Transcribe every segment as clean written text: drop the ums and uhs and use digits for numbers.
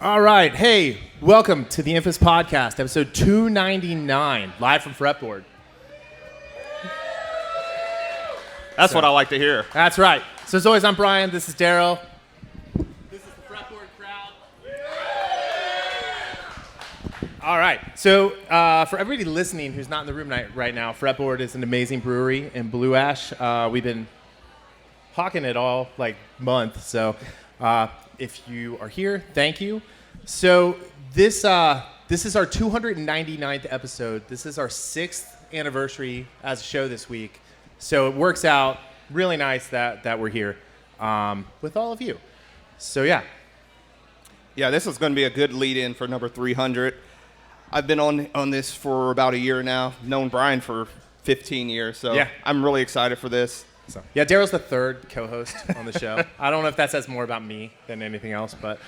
All right. Hey, welcome to the Infamous Podcast, episode 299, live from Fretboard. That's what I like to hear. That's right. So as always, I'm Brian. This is Darryl. This is the Fretboard crowd. All right. So for everybody listening who's not in the room right now, Fretboard is an amazing brewery in Blue Ash. We've been hawking it all like month. So if you are here, thank you. So this is our 299th episode. This is our 6th anniversary as a show this week. So it works out really nice that we're here with all of you. So yeah. Yeah, this is going to be a good lead-in for number 300. I've been on this for about a year now. Known Brian for 15 years, so yeah. I'm really excited for this. So, yeah, Darryl's the third co-host on the show. I don't know if that says more about me than anything else, but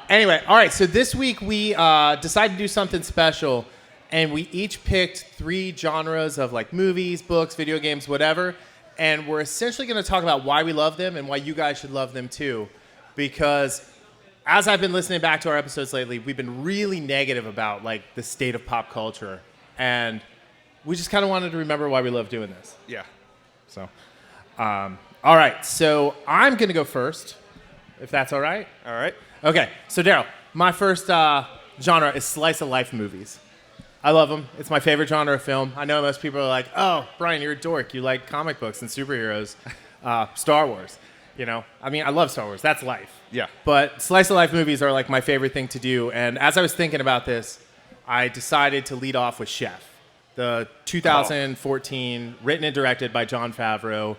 anyway, all right. So this week we decided to do something special, and we each picked 3 genres of like movies, books, video games, whatever, and we're essentially going to talk about why we love them and why you guys should love them too, because as I've been listening back to our episodes lately, we've been really negative about like the state of pop culture, and we just kind of wanted to remember why we love doing this. Yeah. So, all right. So I'm going to go first, if that's all right. All right. Okay. So, Darryl, my first genre is slice of life movies. I love them. It's my favorite genre of film. I know most people are like, oh, Brian, you're a dork. You like comic books and superheroes, Star Wars. You know, I mean, I love Star Wars. That's life. Yeah. But slice of life movies are like my favorite thing to do. And as I was thinking about this, I decided to lead off with Chef. The 2014, written and directed by Jon Favreau.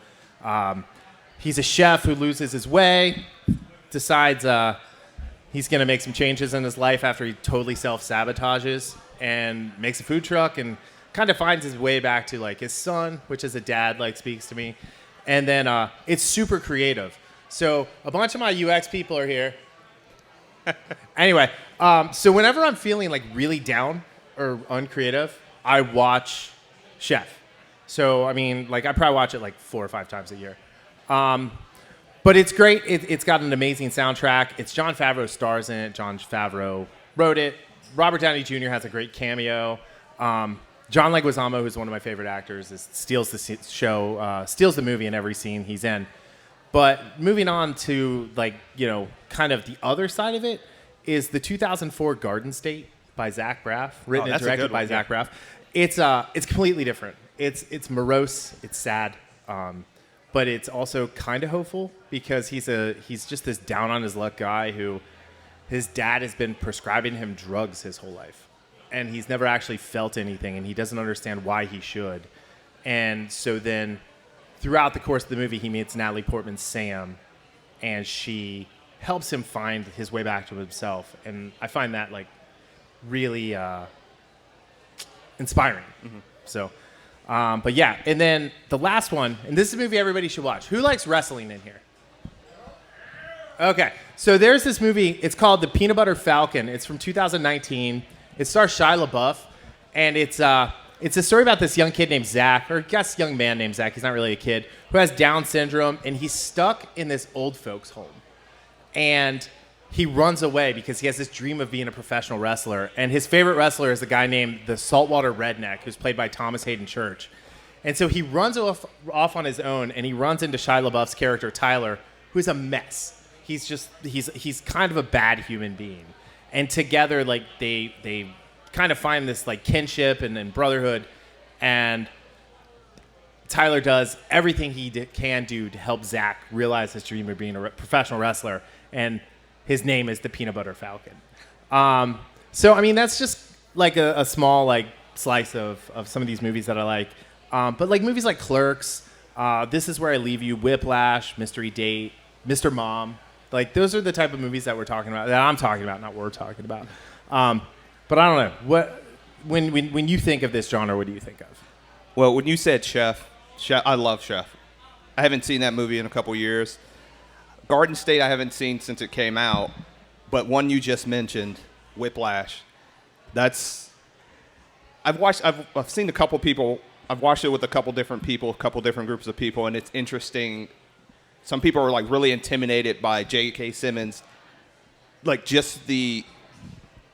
He's a chef who loses his way, decides he's going to make some changes in his life after he totally self-sabotages, and makes a food truck and kind of finds his way back to like his son, which as a dad like speaks to me. And then it's super creative. So a bunch of my UX people are here. Anyway, so whenever I'm feeling like really down or uncreative, I watch Chef. So, I mean, like I probably watch it like 4 or 5 times a year. But it's great. It's got an amazing soundtrack. It's Jon Favreau stars in it. Jon Favreau wrote it. Robert Downey Jr. has a great cameo. John Leguizamo, who's one of my favorite actors, steals the movie in every scene he's in. But moving on to like, you know, kind of the other side of it is the 2004 Garden State by Zach Braff, written and directed by Zach Braff. It's completely different. It's morose, it's sad, but it's also kind of hopeful because he's just this down on his luck guy who his dad has been prescribing him drugs his whole life, and he's never actually felt anything, and he doesn't understand why he should. And so then throughout the course of the movie, he meets Natalie Portman's Sam, and she helps him find his way back to himself. And I find that like really inspiring. Mm-hmm. So, but yeah, and then the last one, and this is a movie everybody should watch. Who likes wrestling in here? Okay, so there's this movie. It's called The Peanut Butter Falcon. It's from 2019. It stars Shia LaBeouf, and it's a story about this young kid named Zach, or I guess young man named Zach. He's not really a kid, who has Down syndrome, and he's stuck in this old folks' home. And he runs away because he has this dream of being a professional wrestler. And his favorite wrestler is a guy named the Saltwater Redneck, who's played by Thomas Hayden Church. And so he runs off on his own, and he runs into Shia LaBeouf's character, Tyler, who's a mess. He's kind of a bad human being. And together, like, they kind of find this, like, kinship and brotherhood. And Tyler does everything he can do to help Zach realize his dream of being a professional wrestler. And his name is the Peanut Butter Falcon. So, I mean, that's just like a small like slice of some of these movies that I like. But like movies like Clerks, This Is Where I Leave You, Whiplash, Mystery Date, Mr. Mom. Like those are the type of movies that we're talking about, that I'm talking about, not we're talking about. But I don't know. What when you think of this genre, what do you think of? Well, when you said Chef, I love Chef. I haven't seen that movie in a couple years. Garden State I haven't seen since it came out, but one you just mentioned, Whiplash. I've seen a couple people. I've watched it with a couple different people, a couple different groups of people, and it's interesting. Some people are like really intimidated by J.K. Simmons like just the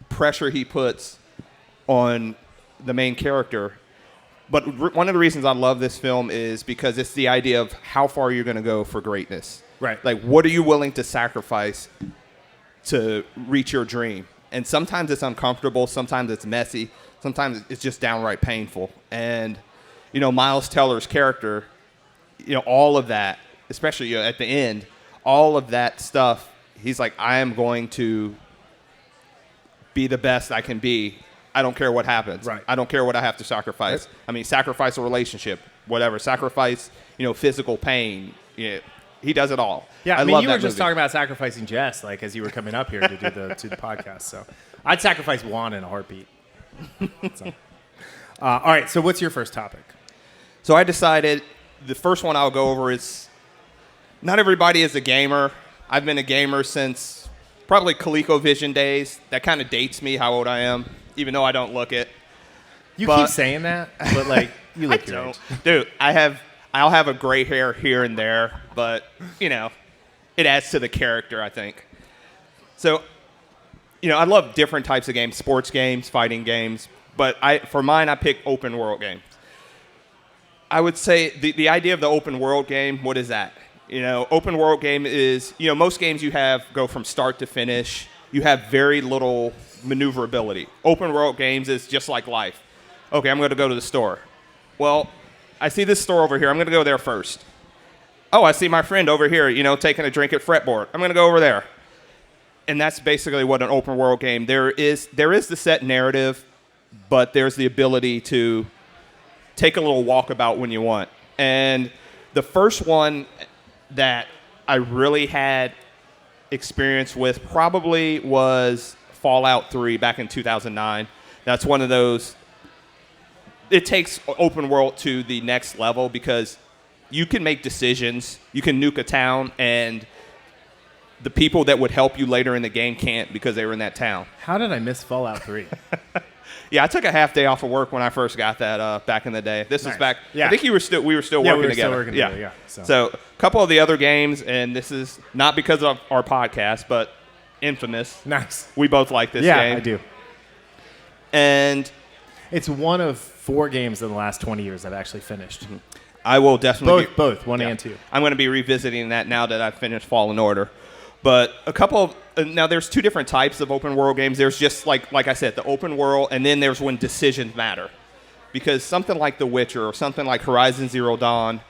pressure he puts on the main character. But one of the reasons I love this film is because it's the idea of how far you're going to go for greatness. Right. Like, what are you willing to sacrifice to reach your dream? And sometimes it's uncomfortable. Sometimes it's messy. Sometimes it's just downright painful. And, Miles Teller's character, all of that, especially at the end, all of that stuff, he's like, I am going to be the best I can be. I don't care what happens. Right. I don't care what I have to sacrifice. Right. I mean, sacrifice a relationship, whatever. Sacrifice, physical pain. He does it all. Yeah, I love you that were just movie. talking about sacrificing Jess, like as you were coming up here to do the podcast. So I'd sacrifice Juan in a heartbeat. So, all right. So what's your first topic? So I decided the first one I'll go over is not everybody is a gamer. I've been a gamer since probably ColecoVision days. That kind of dates me how old I am, even though I don't look it. You keep saying that, but like you look your age. Dude, I'll have a gray hair here and there, but it adds to the character, I think. So, I love different types of games, sports games, fighting games, but for mine I pick open world games. I would say the idea of the open world game, what is that? Open world game is, most games you go from start to finish. You have very little maneuverability. Open world games is just like life. Okay, I'm going to go to the store. Well, I see this store over here. I'm going to go there first. Oh, I see my friend over here, taking a drink at Fretboard. I'm going to go over there. And that's basically what an open world game. There is the set narrative, but there's the ability to take a little walkabout when you want. And the first one that I really had experience with probably was Fallout 3 back in 2009. That's one of those. It takes open world to the next level because you can make decisions. You can nuke a town, and the people that would help you later in the game can't because they were in that town. How did I miss Fallout 3? Yeah, I took a half day off of work when I first got that back in the day. This was back. Yeah. I think we were still working together. Still working together. Yeah. So a couple of the other games, and this is not because of our podcast, but Infamous. Nice. We both like this game. Yeah, I do. And it's one of 4 games in the last 20 years I've actually finished. I will definitely both 1 and 2. I'm going to be revisiting that now that I've finished Fallen Order. But a couple of now there's 2 different types of open world games. There's just like I said, the open world, and then there's when decisions matter. Because something like The Witcher or something like Horizon Zero Dawn,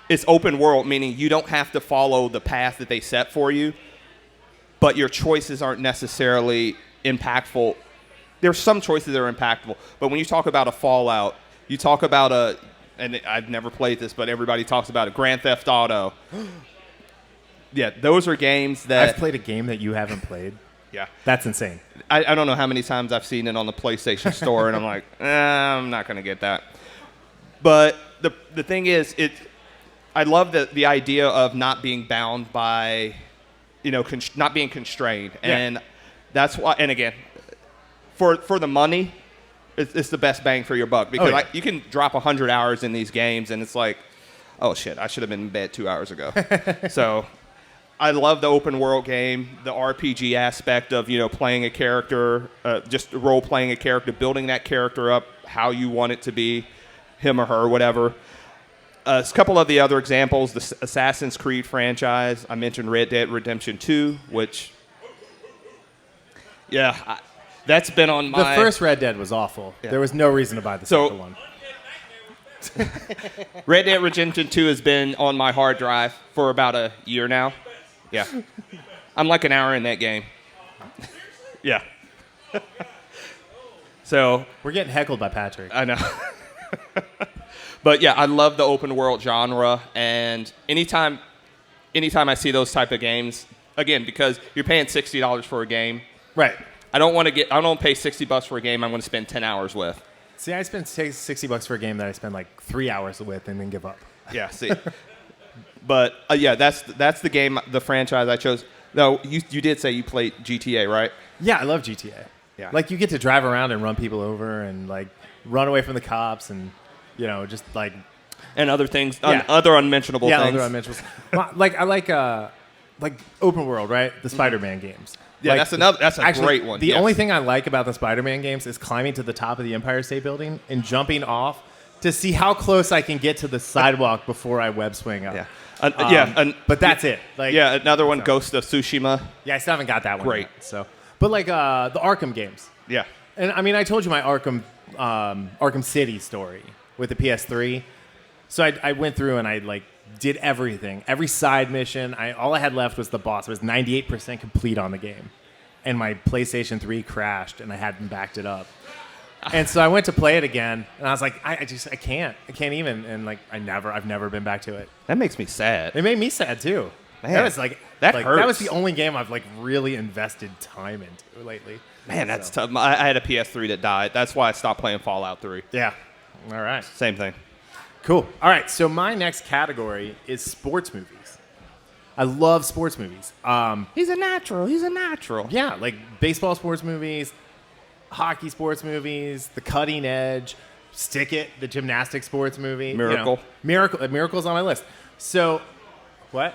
it's open world, meaning you don't have to follow the path that they set for you, but your choices aren't necessarily impactful. There's some choices that are impactful, but when you talk about a Fallout, you talk about and I've never played this, but everybody talks about it, Grand Theft Auto. Yeah, those are games that... I've played a game that you haven't played. Yeah. That's insane. I don't know how many times I've seen it on the PlayStation Store, and I'm like, I'm not going to get that. But the thing is, I love the idea of not being bound by, not being constrained. Yeah. And that's why, and again, for the money, it's the best bang for your buck. Because you can drop 100 hours in these games, and it's like, oh, shit, I should have been in bed 2 hours ago. So... I love the open world game, the RPG aspect of, playing a character, just role-playing a character, building that character up how you want it to be, him or her, whatever. A couple of the other examples, the Assassin's Creed franchise. I mentioned Red Dead Redemption 2, which, that's been on my... The first Red Dead was awful. Yeah. There was no reason to buy the second one. Red Dead Redemption 2 has been on my hard drive for about a year now. Yeah. I'm like an hour in that game. Yeah. So. We're getting heckled by Patrick. I know. But yeah, I love the open world genre. And anytime I see those type of games, again, because you're paying $60 for a game. Right. I don't pay $60 for a game I'm going to spend 10 hours with. See, I spend $60 for a game that I spend like 3 hours with and then give up. Yeah, see. But, that's the game, the franchise I chose. No, you did say you played GTA, right? Yeah, I love GTA. Yeah. Like, you get to drive around and run people over and, like, run away from the cops and, just, like... And other things, other unmentionable things. Yeah, other unmentionables. Like, I like like open world, right? The Spider-Man games. Yeah, Like, that's a great one. The Yes. only thing I like about the Spider-Man games is climbing to the top of the Empire State Building and jumping off to see how close I can get to the sidewalk before I web swing up. Yeah. But that's it. Like, Yeah, another one, so. Ghost of Tsushima. Yeah, I still haven't got that one. Great. Yet, so, but like the Arkham games. Yeah. And I mean, I told you my Arkham City story with the PS3. So I went through and I like did everything, every side mission. All I had left was the boss. I was 98% complete on the game, and my PlayStation 3 crashed, and I hadn't backed it up. And so I went to play it again, and I was like, I can't even. And like I've never been back to it. That makes me sad. It made me sad too. Man, that was like that like, hurts. That was the only game I've like really invested time into lately. Man, that's So, tough. I had a PS3 that died. That's why I stopped playing Fallout 3. Yeah. All right. Same thing. Cool. All right. So my next category is sports movies. I love sports movies. He's a natural. Yeah, like baseball sports movies, hockey sports movies, The Cutting Edge, Stick It, the gymnastics sports movie. Miracle. Miracle's on my list. So, what?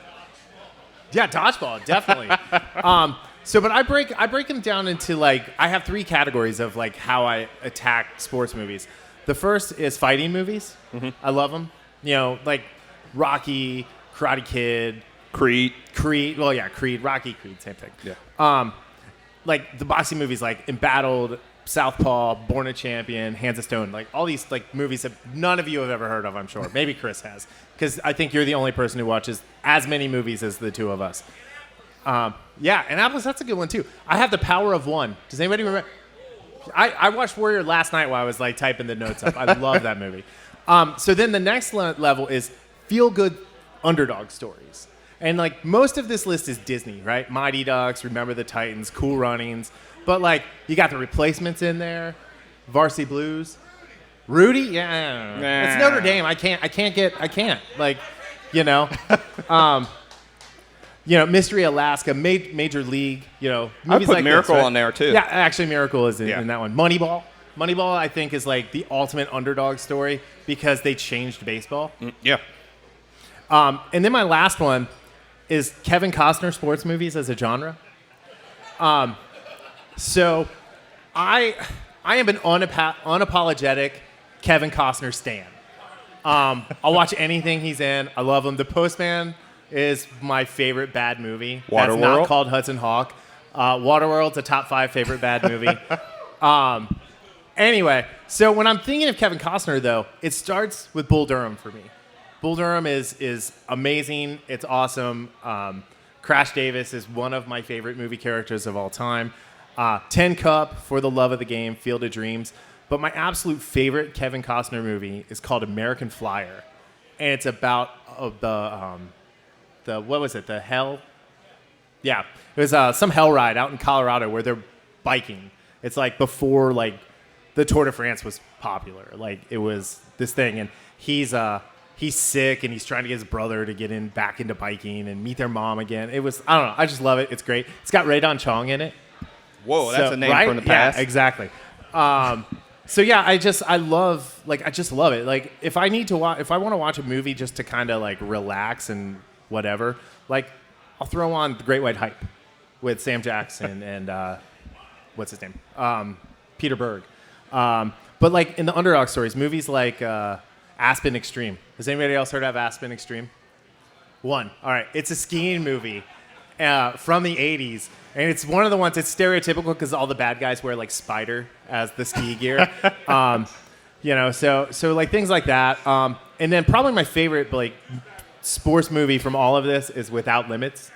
Yeah, dodgeball, definitely. But I break them down into like I have 3 categories of like how I attack sports movies. The first is fighting movies. Mm-hmm. I love them. You know, like Rocky, Karate Kid, Creed. Well, yeah, Creed, Rocky, Creed, same thing. Yeah. Like the boxing movies, like Embattled, Southpaw, Born a Champion, Hands of Stone, like all these like movies that none of you have ever heard of, I'm sure. Maybe Chris has, because I think you're the only person who watches as many movies as the two of us. Yeah, and Atlas, that's a good one too. I have The Power of One. Does anybody remember? I watched Warrior last night while I was like typing the notes up. I love that movie. So then the next level is feel-good underdog stories. And like most of this list is Disney, right? Mighty Ducks, Remember the Titans, Cool Runnings. But like you got The Replacements in there, Varsity Blues, Rudy. Yeah, it's Notre Dame. I can't. Like, you know, Mystery Alaska, Major League. You know, I movies put like Miracle this, right? on there too. Yeah, actually, Miracle is in Yeah. that one. Moneyball, I think, is like the ultimate underdog story because they changed baseball. Yeah. And then my last one is Kevin Costner sports movies as a genre. So I am an unapologetic Kevin Costner stan. I'll watch anything he's in. I love him. The Postman is my favorite bad movie. That's Waterworld? not called Hudson Hawk. Waterworld's a top 5 favorite bad movie. Anyway, so when I'm thinking of Kevin Costner, though, it starts with Bull Durham for me. Bull Durham is amazing. It's awesome. Crash Davis is one of my favorite movie characters of all time. Tin Cup, For the Love of the Game, Field of Dreams. But my absolute favorite Kevin Costner movie is called American Flyer. And it's about what was it, the hell? Yeah, it was some hell ride out in Colorado where they're biking. It's like before like the Tour de France was popular. Like it was this thing, and he's sick and he's trying to get his brother to get back into biking and meet their mom again. It was, I don't know, I just love it. It's great. It's got Ray Don Chong in it. Whoa, that's a name right? from the past. Yeah, exactly. So yeah, I just love it. Like if I want to watch a movie just to kind of like relax and whatever, like I'll throw on The Great White Hype with Sam Jackson and what's his name? Peter Berg. But like in the underdog stories, movies like Aspen Extreme. Has anybody else heard of Aspen Extreme? One. All right. It's a skiing movie from the 80s. And it's one of the ones that's stereotypical because all the bad guys wear like Spider as the ski gear. So like things like that. And then probably my favorite like sports movie from all of this is Without Limits.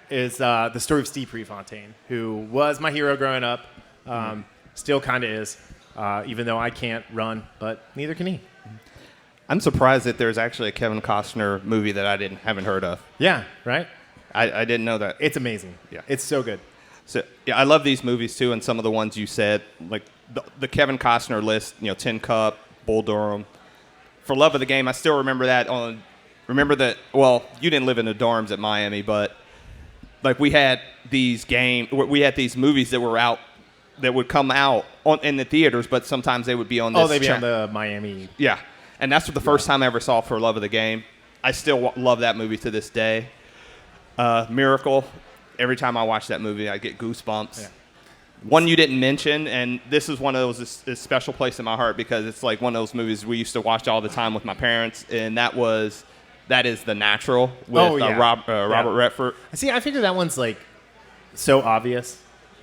Is the story of Steve Prefontaine, who was my hero growing up. Still kind of is, even though I can't run, but neither can he. I'm surprised that there's actually a Kevin Costner movie that I haven't heard of. Yeah, right? I didn't know that. It's amazing. Yeah. It's so good. So yeah, I love these movies too, and some of the ones you said, like the Kevin Costner list, Tin Cup, Bull Durham. For Love of the Game, I still remember that. Well, you didn't live in the dorms at Miami, but like we had these movies that were out, that would come out in the theaters, but sometimes they would be on this. Oh, they'd be on the Miami. Yeah, and that's the first time I ever saw For Love of the Game. I still love that movie to this day. Miracle. Every time I watch that movie, I get goosebumps. Yeah. One you didn't mention, and this is one of those a special place in my heart because it's like one of those movies we used to watch all the time with my parents, and that is The Natural with Robert Redford. See, I figured that one's like so obvious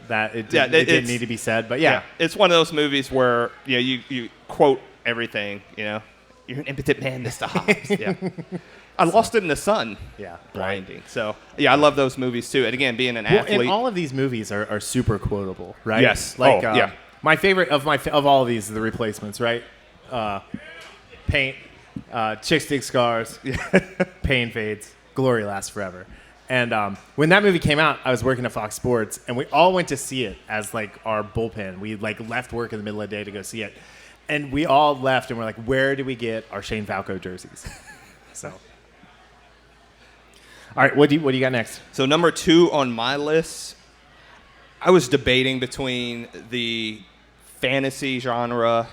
that it didn't need to be said, but yeah. It's one of those movies where you quote everything. You're an impotent man, Mr. Hobbs. Yeah. I lost it in the sun. Yeah. Blinding. So, I love those movies, too. And, again, being an athlete. And all of these movies are super quotable, right? Yes. Like, yeah. My favorite of all of these are The Replacements, right? Paint, chicks dig scars, pain fades, glory lasts forever. And when that movie came out, I was working at Fox Sports, and we all went to see it as, like, our bullpen. We, like, left work in the middle of the day to go see it. And we all left, and we're like, where do we get our Shane Falco jerseys? So... All right, what do you got next? So number 2 on my list, I was debating between the fantasy genre,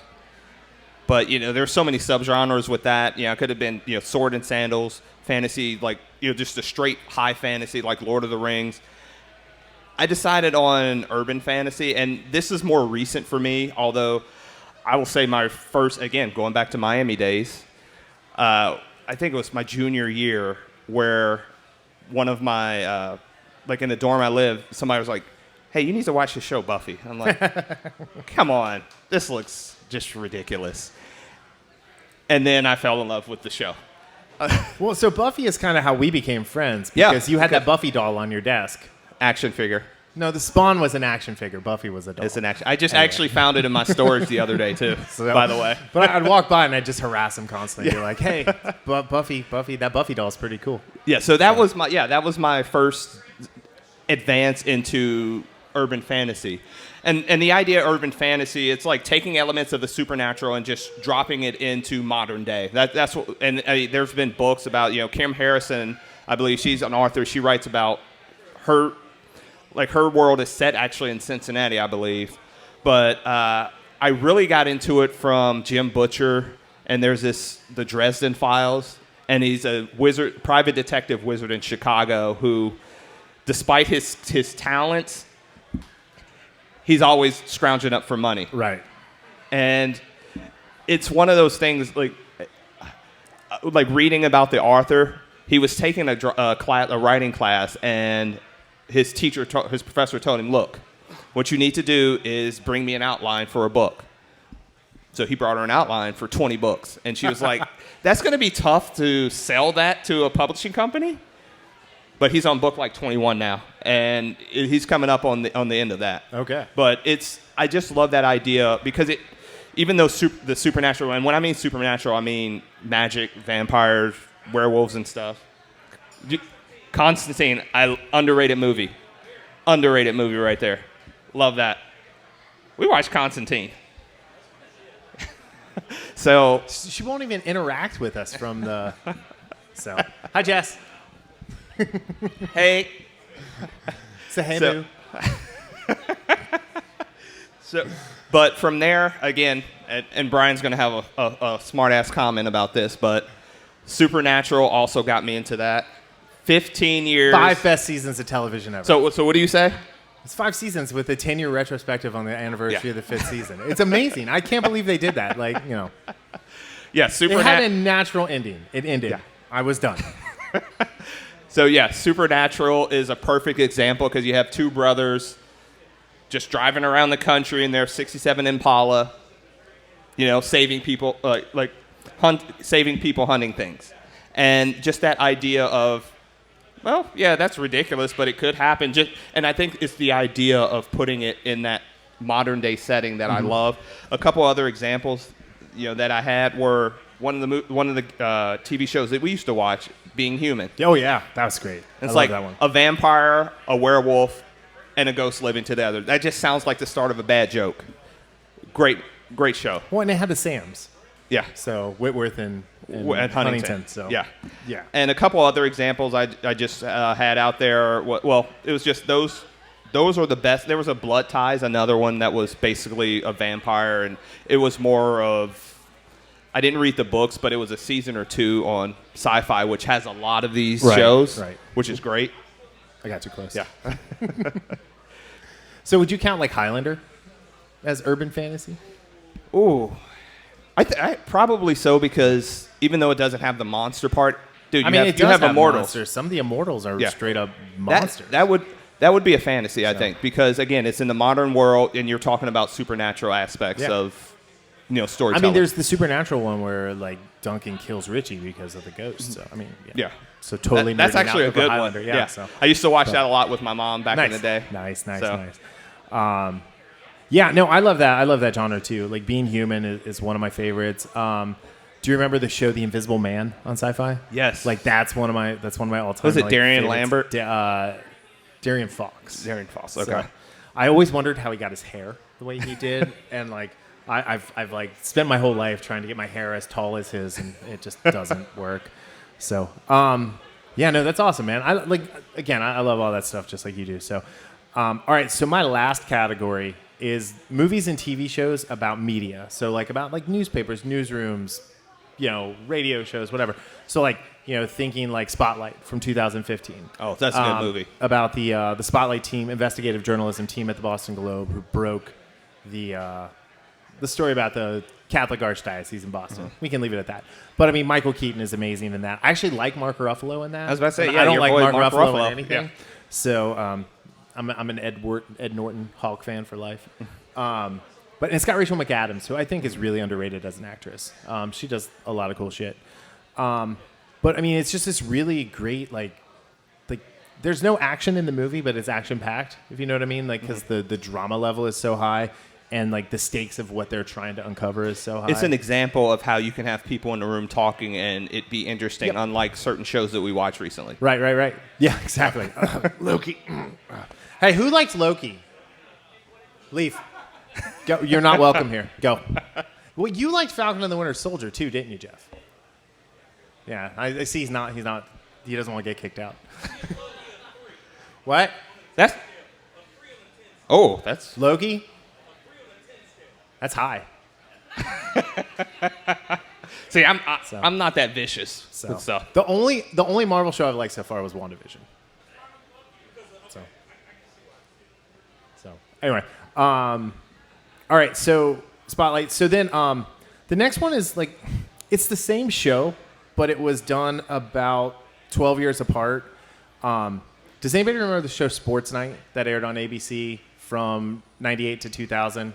but there's so many subgenres with that. It could have been sword and sandals, fantasy, like just a straight high fantasy like Lord of the Rings. I decided on urban fantasy, and this is more recent for me. Although I will say my first, again going back to Miami days, I think it was my junior year where. One of my, like in the dorm I live, somebody was like, hey, you need to watch the show Buffy. I'm like, come on, this looks just ridiculous. And then I fell in love with the show. Well, so Buffy is kind of how we became friends because you had that Buffy doll on your desk. Action figure. No, the Spawn was an action figure. Buffy was a doll. It's an action. I just actually found it in my storage the other day, too, by the way. But I'd walk by and I'd just harass him constantly. Be like, hey, Buffy, that Buffy doll's pretty cool. Yeah, so that was my first advance into urban fantasy. And the idea of urban fantasy, it's like taking elements of the supernatural and just dropping it into modern day. That's what. And there's been books about, Kim Harrison, I believe she's an author. She writes about her world is set actually in Cincinnati, I believe. But I really got into it from Jim Butcher, and there's the Dresden Files, and he's a private detective wizard in Chicago who, despite his talents, he's always scrounging up for money. Right. And it's one of those things like reading about the author. He was taking a writing class, and his professor told him, look, what you need to do is bring me an outline for a book. So he brought her an outline for 20 books. And she was like, that's going to be tough to sell that to a publishing company. But he's on book like 21 now. And he's coming up on the end of that. Okay. But I just love that idea because even though the supernatural, and when I mean supernatural, I mean magic, vampires, werewolves and stuff. Constantine, underrated movie right there. Love that. We watched Constantine. So she won't even interact with us from the. So hi Jess. Hey. Say hey boo. But from there again, and Brian's going to have a smart ass comment about this, but Supernatural also got me into that. 15 years. 5 best seasons of television ever. So what do you say? It's 5 seasons with a 10-year retrospective on the anniversary of the 5th season. It's amazing. I can't believe they did that. Yeah, it had a natural ending. It ended. Yeah. I was done. So, Supernatural is a perfect example because you have 2 brothers just driving around the country in their 67 Impala, saving people, saving people hunting things. And just that idea of, well, yeah, that's ridiculous, but it could happen. And I think it's the idea of putting it in that modern day setting that I love. A couple other examples, that I had were one of the TV shows that we used to watch, Being Human. Oh yeah, that was great. It's like that one. A vampire, a werewolf, and a ghost living together. That just sounds like the start of a bad joke. Great show. Well, and it had the Sams. Yeah. So Whitworth and Huntington. So yeah. Yeah. And a couple other examples I just had out there. Well, it was just those were the best. There was a Blood Ties, another one that was basically a vampire, and it was more of. I didn't read the books, but it was a season or 2 on Sci-Fi, which has a lot of these shows, which is great. I got too close. Yeah. So would you count like Highlander as urban fantasy? Ooh. I probably so, because even though it doesn't have the monster part, dude, It you does have immortals. monsters. Some of the immortals are Yeah. straight up monsters. That would be a fantasy, I think, because again, it's in the modern world, and you're talking about supernatural aspects of storytelling. there's the supernatural one where like Duncan kills Richie because of the ghost. So Yeah. So totally. That's nerding actually out a over good Highlander. one. Yeah. So. I used to watch that a lot with my mom back in the day. Nice. So. Yeah, no, I love that. I love that genre too. Like Being Human is one of my favorites. Do you remember the show The Invisible Man on Sci-Fi? Yes. Like that's one of my all-time. Was it like, Darian favorites. Lambert? Darian Fox. Darian Fox. So, Okay. I always wondered how he got his hair the way he did, and like I've like spent my whole life trying to get my hair as tall as his, and it just doesn't work. So yeah, no, that's awesome, man. I love all that stuff just like you do. So all right, so my last category is movies and TV shows about media. So like about like newspapers, newsrooms, radio shows, whatever. So like, thinking like Spotlight from 2015. Oh, that's a good movie. About the Spotlight team, investigative journalism team at the Boston Globe, who broke the story about the Catholic Archdiocese in Boston. We can leave it at that. But Michael Keaton is amazing in that. I actually like Mark Ruffalo in that. I was about to say, I don't your like boy Mark Ruffalo in anything. Yeah. So I'm an Ed Norton Hulk fan for life. But it's got Rachel McAdams, who I think is really underrated as an actress. She does a lot of cool shit. But it's just this really great like there's no action in the movie, but it's action packed. If you know what I mean, like because the drama level is so high, and like the stakes of what they're trying to uncover is so high. It's an example of how you can have people in the room talking and it be interesting, unlike certain shows that we watched recently. Right. Yeah, exactly. Loki. Hey, who likes Loki? Leaf. Go. You're not welcome here. Go. Well, you liked Falcon and the Winter Soldier too, didn't you, Jeff? Yeah, I see. He doesn't want to get kicked out. What? That's Loki. That's high. See, I'm not that vicious with stuff. The only Marvel show I've liked so far was WandaVision. So anyway, all right. So Spotlight. So then the next one is like it's the same show, but it was done about 12 years apart. Does anybody remember the show Sports Night that aired on ABC from 98 to 2000?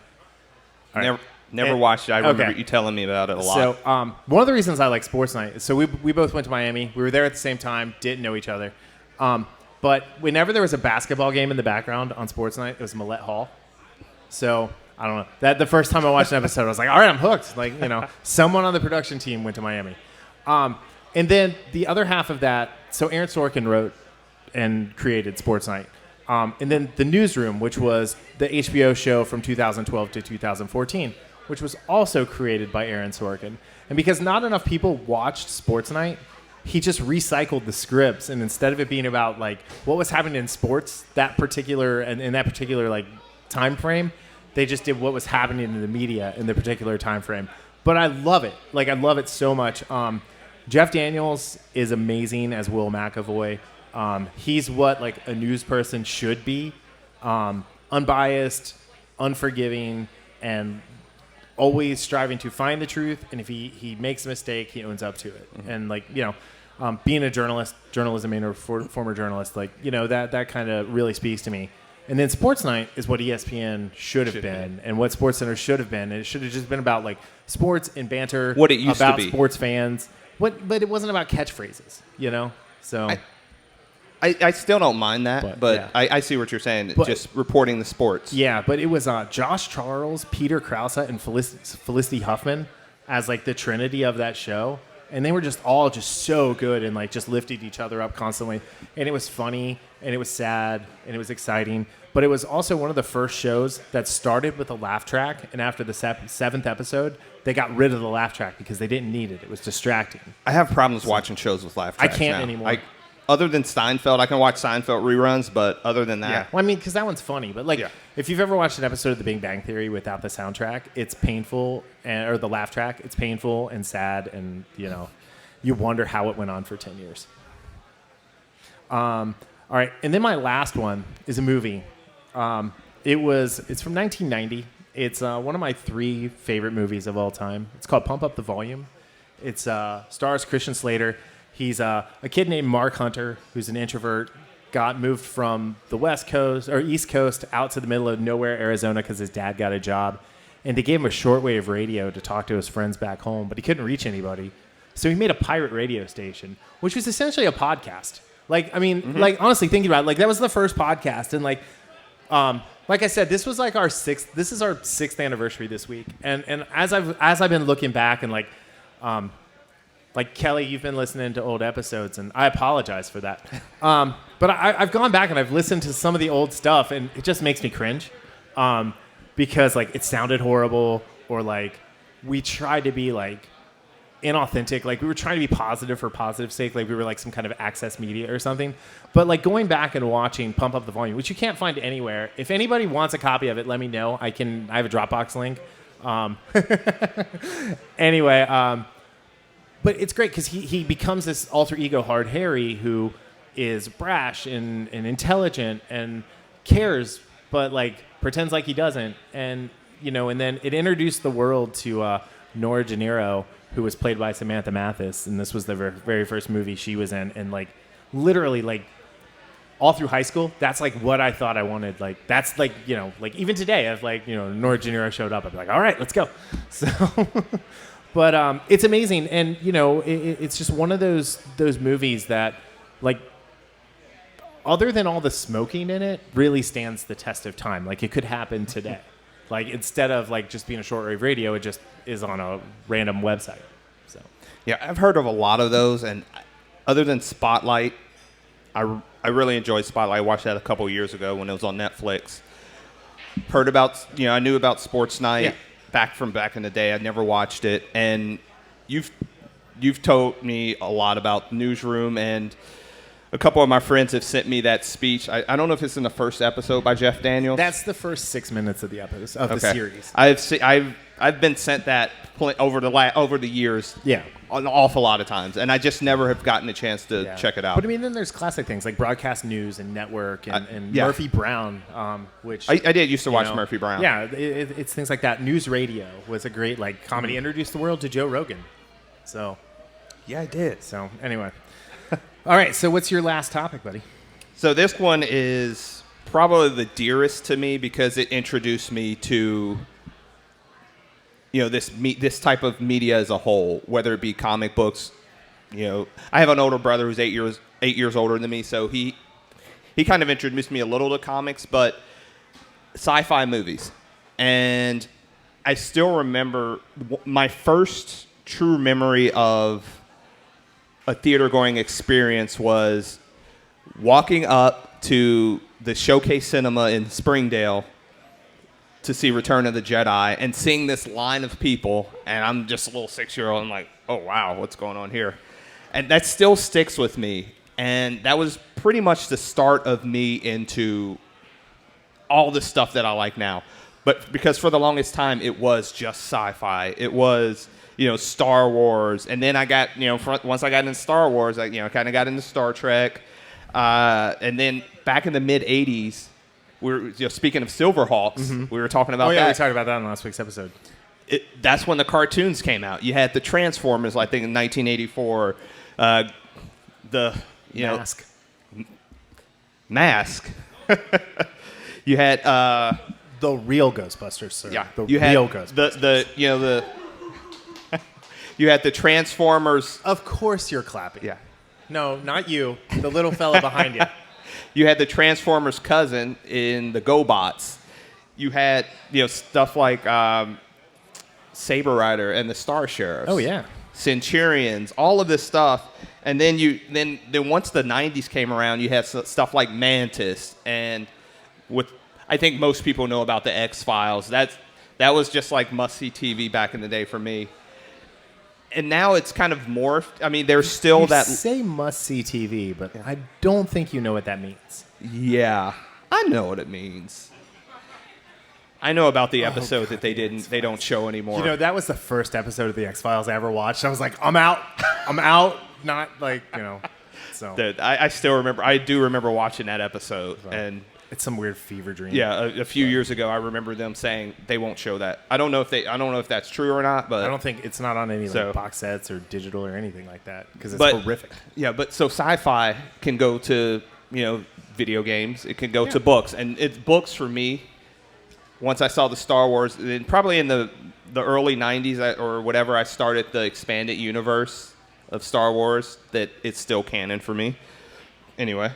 Never watched it. I remember you telling me about it a lot. So one of the reasons I like Sports Night is so we both went to Miami. We were there at the same time, didn't know each other. But whenever there was a basketball game in the background on Sports Night, it was Millette Hall. So I don't know. That the first time I watched an episode, I was like, all right, I'm hooked. Like, someone on the production team went to Miami. And then the other half of that, so Aaron Sorkin wrote and created Sports Night. And then The Newsroom, which was the HBO show from 2012 to 2014, which was also created by Aaron Sorkin. And because not enough people watched Sports Night, he just recycled the scripts. And instead of it being about like what was happening in sports that particular and in that particular like time frame, they just did what was happening in the media in the particular time frame. But I love it. Like I love it so much. Jeff Daniels is amazing as Will McAvoy. He's what like a news person should be, unbiased, unforgiving, and always striving to find the truth. And if he makes a mistake, he owns up to it. Mm-hmm. And like being a journalism major, former journalist, like that kind of really speaks to me. And then Sports Night is what ESPN should have been, and what SportsCenter should have been. And it should have just been about like sports and banter, what it used about to be, sports fans. But it wasn't about catchphrases, So. I still don't mind that, but yeah. I see what you're saying. Just reporting the sports. Yeah, but it was Josh Charles, Peter Krause, and Felicity Huffman as like the trinity of that show, and they were just all just so good and like just lifted each other up constantly. And it was funny, and it was sad, and it was exciting. But it was also one of the first shows that started with a laugh track, and after the seventh episode, they got rid of the laugh track because they didn't need it. It was distracting. I have problems watching shows with laugh tracks. I can't now. anymore. Other than Seinfeld, I can watch Seinfeld reruns, but other than that... Yeah. Well, because that one's funny. But, if you've ever watched an episode of The Big Bang Theory without the soundtrack, it's painful, or the laugh track, it's painful and sad, and, you wonder how it went on for 10 years. All All right, and then my last one is a movie. It's from 1990. It's one of my 3 favorite movies of all time. It's called Pump Up the Volume. It stars Christian Slater. He's a kid named Mark Hunter, who's an introvert, got moved from the West Coast or East Coast out to the middle of nowhere, Arizona, because his dad got a job. And they gave him a shortwave radio to talk to his friends back home, but he couldn't reach anybody. So he made a pirate radio station, which was essentially a podcast. Like, I mean, like, honestly, thinking about it, like, that was the first podcast. And, like I said, this was like our 6th anniversary this week. And as I've been looking back and, like Kelly, you've been listening to old episodes, and I apologize for that. But I've gone back and I've listened to some of the old stuff, and it just makes me cringe. Because, like, it sounded horrible, or, like, we tried to be, like, inauthentic. Like, we were trying to be positive for positive's sake. Like, we were like some kind of access media or something. But, like, going back and watching Pump Up the Volume, which you can't find anywhere. If anybody wants a copy of it, let me know. I have a Dropbox link. Anyway, but it's great because he becomes this alter ego Hard Harry who is brash and intelligent and cares, but, like, pretends like he doesn't. And, you know, and then it introduced the world to Nora De Niro, who was played by Samantha Mathis, and this was the very first movie she was in. And, like, literally, like, all through high school, that's, like, what I thought I wanted. Like, that's, like, you know, like, even today, if, like, you know, Nora De Niro showed up, I'd be like, all right, let's go. So, but it's amazing. And, you know, it's just one of those movies that, like, other than all the smoking in it, really stands the test of time. Like, it could happen today. Like, instead of, like, just being a shortwave radio, it just is on a random website. So, Yeah, I've heard of a lot of those, and other than Spotlight, I really enjoyed Spotlight. I watched that a couple years ago when it was on Netflix. Heard about, you know, I knew about Sports Night back in the day. I'd never watched it, and you've told me a lot about Newsroom, and a couple of my friends have sent me that speech. I don't know if it's in the first episode by Jeff Daniels. that's the first 6 minutes of the episode of the series. I've been sent that over the years. Yeah. An awful lot of times, and I just never have gotten a chance to check it out. But I mean, then there's classic things like Broadcast News and Network and Murphy Brown, which I did used to watch Murphy Brown. Yeah, it's things like that. News Radio was a great, like, comedy. Introduced the world to Joe Rogan. So, yeah, I did. So anyway, all right. So what's your last topic, buddy? So this one is probably the dearest to me because it introduced me to, you know, this type of media as a whole, whether it be comic books. You know, I have an older brother who's 8 years older than me, so he kind of introduced me a little to comics, but sci-fi movies. And I still remember my first true memory of a theater-going experience was walking up to the Showcase Cinema in Springdale to see Return of the Jedi and seeing this line of people, and I'm just a little 6-year-old. I'm like, oh, wow, what's going on here? And that still sticks with me. And that was pretty much the start of me into all the stuff that I like now. But because for the longest time, it was just sci-fi. It was, you know, Star Wars. And then I got, you know, once I got into Star Wars, I, you know, kind of got into Star Trek. And then back in the mid-'80s, we were, you know, speaking of Silverhawks, we were talking about that. Oh, yeah, we talked about that in last week's episode. That's when the cartoons came out. You had the Transformers, I think, in 1984. Mask. Mask. You had the real Ghostbusters, sir. Yeah, the you real had Ghostbusters. You had the Transformers. Of course you're clapping. Yeah. No, not you. The little fella behind you. You had the Transformers cousin in the GoBots. You had, you know, stuff like Saber Rider and the Star Sheriffs. Oh yeah. Centurions, all of this stuff. And then then once the 90s came around, you had stuff like Mantis, and I think most people know about the X-Files. That was just like must-see TV back in the day for me. And now it's kind of morphed. I mean, there's still that. You say must-see TV, but I don't think you know what that means. Yeah, I know what it means. I know about the episode that they don't show anymore. You know, that was the first episode of the X-Files I ever watched. I was like, I'm out. I'm out. Not like, you know. So I still remember. I do remember watching that episode, and it's some weird fever dream. yeah, a few years ago, I remember them saying they won't show that. I don't know if that's true or not, but I don't think it's not on any box sets or digital or anything like that because it's horrific. Yeah, but so sci-fi can go to video games. It can go to books, and it's books for me. Once I saw the Star Wars, then probably in the early '90s or whatever, I started the expanded universe of Star Wars. That it's still canon for me. Anyway,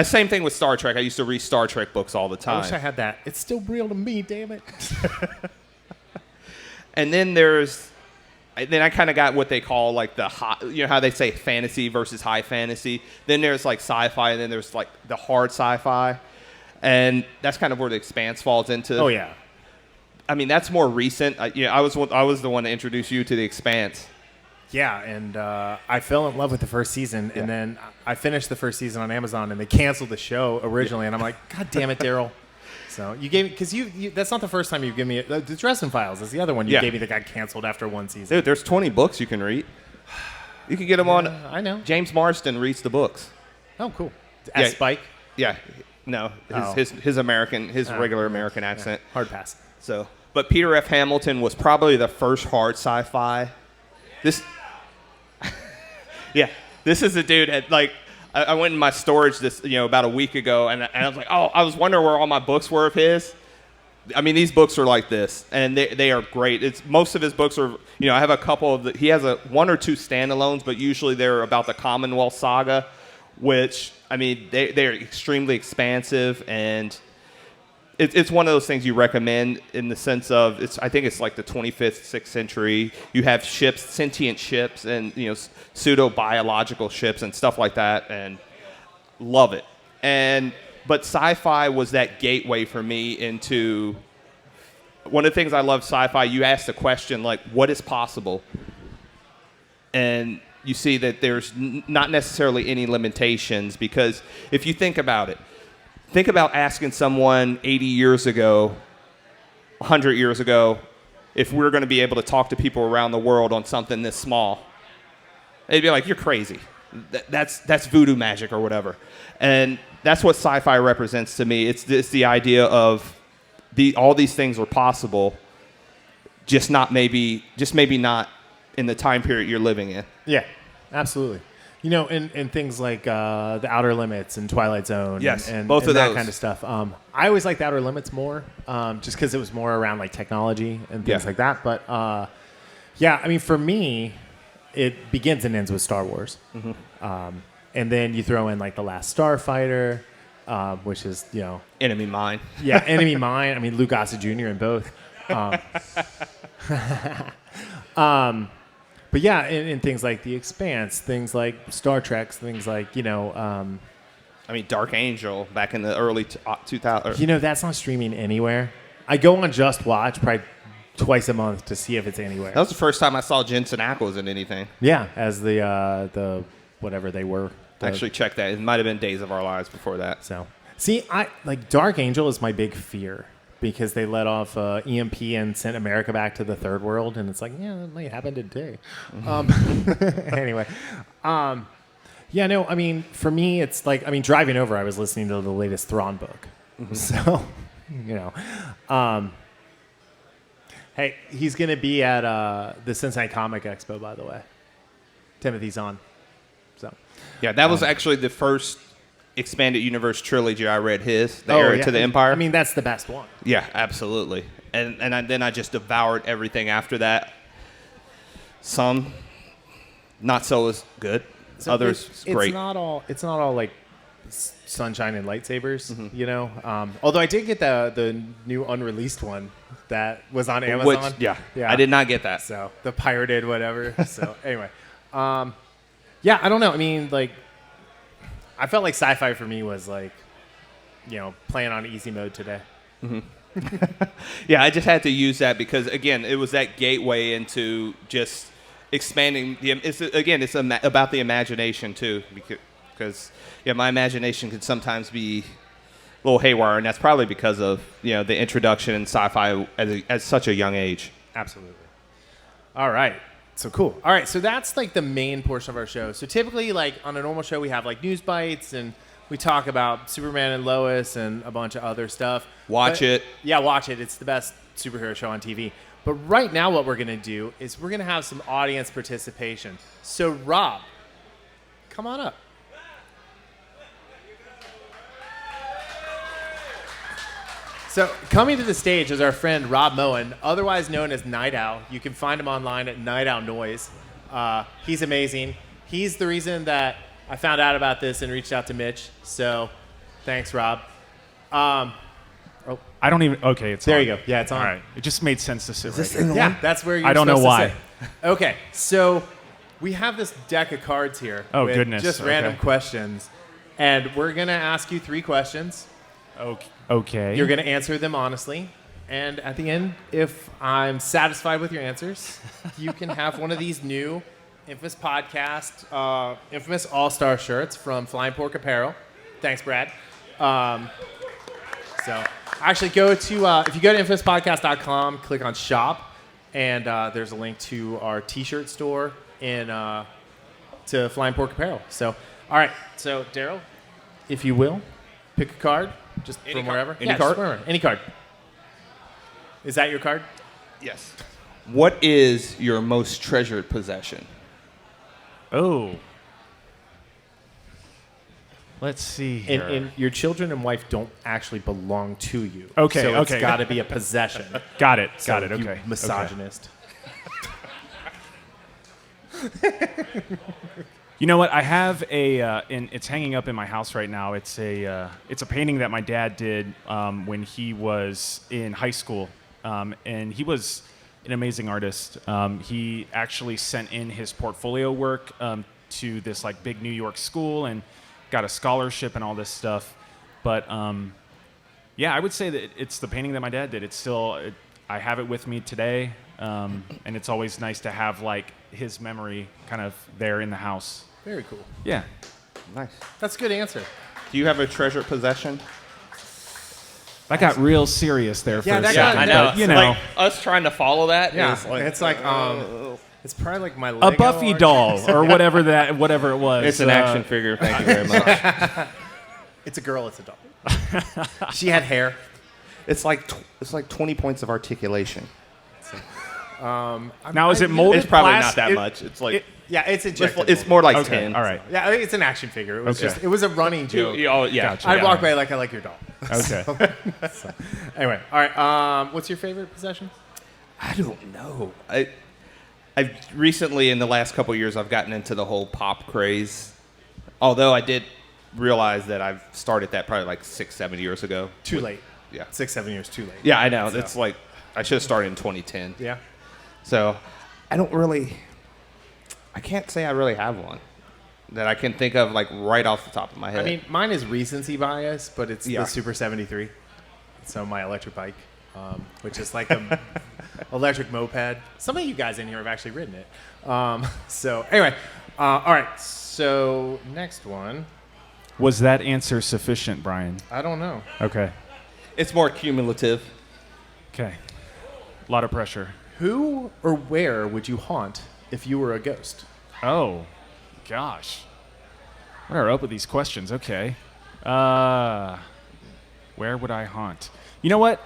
same thing with Star Trek. I used to read Star Trek books all the time. I wish I had that. It's still real to me, damn it. And then I kind of got what they call like the high, how they say fantasy versus high fantasy. Then there's like sci-fi, and then there's like the hard sci-fi. And that's kind of where The Expanse falls into. Oh, yeah. I mean, that's more recent. I was the one to introduce you to The Expanse. Yeah, and I fell in love with the first season, and then I finished the first season on Amazon, and they canceled the show originally, and I'm like, God damn it, Darryl. So you gave me, because you that's not the first time you've given me, the Dresden Files is the other one you gave me that got canceled after one season. Dude, there's 20 books you can read. You can get them on. I know. James Marsden reads the books. Oh, cool. As Spike? Yeah. No, his regular American accent. Yeah. Hard pass. So, but Peter F. Hamilton was probably the first hard sci-fi. This is a dude at like. I went in my storage about a week ago, and I was like, oh, I was wondering where all my books were of his. I mean, these books are like this, and they are great. Most of his books are, I have a couple of he has one or two standalones, but usually they're about the Commonwealth saga, which, I mean, they're extremely expansive, and it's one of those things you recommend in the sense of I think it's like the 25th, 6th century. You have ships, sentient ships, and pseudo biological ships and stuff like that, and love it. But sci-fi was that gateway for me into one of the things I love sci-fi. You ask the question like, what is possible, and you see that there's not necessarily any limitations, because if you think about it. Think about asking someone 80 years ago, 100 years ago, if we're going to be able to talk to people around the world on something this small. They'd be like, you're crazy. That's voodoo magic or whatever. And that's what sci-fi represents to me. It's the idea of all these things are possible, just maybe not in the time period you're living in. Yeah, absolutely. And things like The Outer Limits and Twilight Zone, and both of that those kind of stuff. I always liked The Outer Limits more, just because it was more around like technology and things like that. But I mean, for me, it begins and ends with Star Wars, and then you throw in like The Last Starfighter, which is Enemy Mine. Yeah, Enemy Mine. I mean, Luke Gossett Jr. in both. But yeah, in things like The Expanse, things like Star Trek, things like, I mean, Dark Angel back in the early 2000s. That's not streaming anywhere. I go on Just Watch probably twice a month to see if it's anywhere. That was the first time I saw Jensen Ackles in anything. Yeah, as the whatever they were. Actually, check that. It might have been Days of Our Lives before that. So, see, Dark Angel is my big fear. Because they let off EMP and sent America back to the third world, and it's like, yeah, that might happen today. Anyway, I mean, for me, it's like, I mean, driving over, I was listening to the latest Thrawn book, so hey, he's gonna be at the Cincinnati Comic Expo, by the way. Timothy's on, so yeah, that was actually the first expanded universe trilogy I read Heir to the Empire. I mean, that's the best one. Yeah, absolutely. And then I just devoured everything after that. Some not so as good. So others great. It's not all like sunshine and lightsabers, Although I did get the new unreleased one that was on Amazon. Yeah. I did not get that. So the pirated whatever. So anyway, I don't know. I mean, like, I felt like sci-fi for me was like, playing on easy mode today. Mm-hmm. Yeah, I just had to use that because, again, it was that gateway into just expanding. It's about the imagination, too, because my imagination can sometimes be a little haywire, and that's probably because of, the introduction in sci-fi at such a young age. Absolutely. All right. So cool. All right, so that's like the main portion of our show. So typically, like on a normal show, we have like news bites and we talk about Superman and Lois and a bunch of other stuff. Watch it. Yeah, watch it. It's the best superhero show on TV. But right now, what we're going to do is we're going to have some audience participation. So Rob, come on up. So coming to the stage is our friend Rob Moen, otherwise known as Night Owl. You can find him online at Night Owl Noise. He's amazing. He's the reason that I found out about this and reached out to Mitch. So thanks, Rob. I don't even. Okay, it's There on. you go. Yeah, it's on. All right. It just made sense to sit right here. Yeah, that's where you're I don't know supposed to why. sit. Okay, so we have this deck of cards here. Oh, with goodness. Just Okay. random questions. And we're going to ask you 3 questions. Okay. You're going to answer them honestly. And at the end, if I'm satisfied with your answers, you can have one of these new Infamous Podcast, Infamous All-Star shirts from Flying Pork Apparel. Thanks, Brad. So actually go to, if you go to infamouspodcast.com, click on shop, and there's a link to our t-shirt store to Flying Pork Apparel. So, all right. So, Darryl, if you will, pick a card just from wherever. Any Yeah, card? just wherever. Any card. Is that your card? Yes. What is your most treasured possession? Oh. Let's see here. And your children and wife don't actually belong to you. Okay, So okay. it's got to be a possession. Got it. So Got it. you Okay. misogynist. You know what? I have it's hanging up in my house right now. It's a painting that my dad did when he was in high school, and he was an amazing artist. He actually sent in his portfolio work to this like big New York school and got a scholarship and all this stuff. But yeah, I would say that it's the painting that my dad did. It's still I have it with me today, and it's always nice to have like his memory kind of there in the house. Very cool. Yeah. Nice. That's a good answer. Do you have a treasured possession? That got real serious there for Yeah, a that second. got- I know. But, you know, Like us trying to follow that. Yeah, is like, it's like it's probably like my a Lego Buffy art. doll or whatever it was. It's an action figure. Thank you very much. It's a girl. It's a doll. She had hair. It's like 20 points of articulation. Now is it molded? It's probably plas- not that it- much. It's like Yeah, it's injected. it's more like Okay. 10. All right. Yeah, it's an action figure. It was Okay. just it was a running joke. Oh yeah. Gotcha. I'd Yeah. walk by like I like your doll. Okay. Anyway, all right. What's your favorite possession? I don't know. I've recently in the last couple of years I've gotten into the whole pop craze. Although I did realize that I've started that probably like 6-7 years ago. Too late. Yeah. 6-7 years too late. Yeah, I know. So- It's like I should have started in 2010. Yeah. So I can't say I really have one that I can think of like right off the top of my head. I mean, mine is recency bias, but it's Yeah. the Super 73. So my electric bike, which is like a electric moped. Some of you guys in here have actually ridden it. So anyway, all right. So next one. Was that answer sufficient, Brian? I don't know. Okay. it's more cumulative. Okay. A lot of pressure. Who or where would you haunt if you were a ghost? Oh, gosh. What are up with these questions? Okay. Where would I haunt? You know what?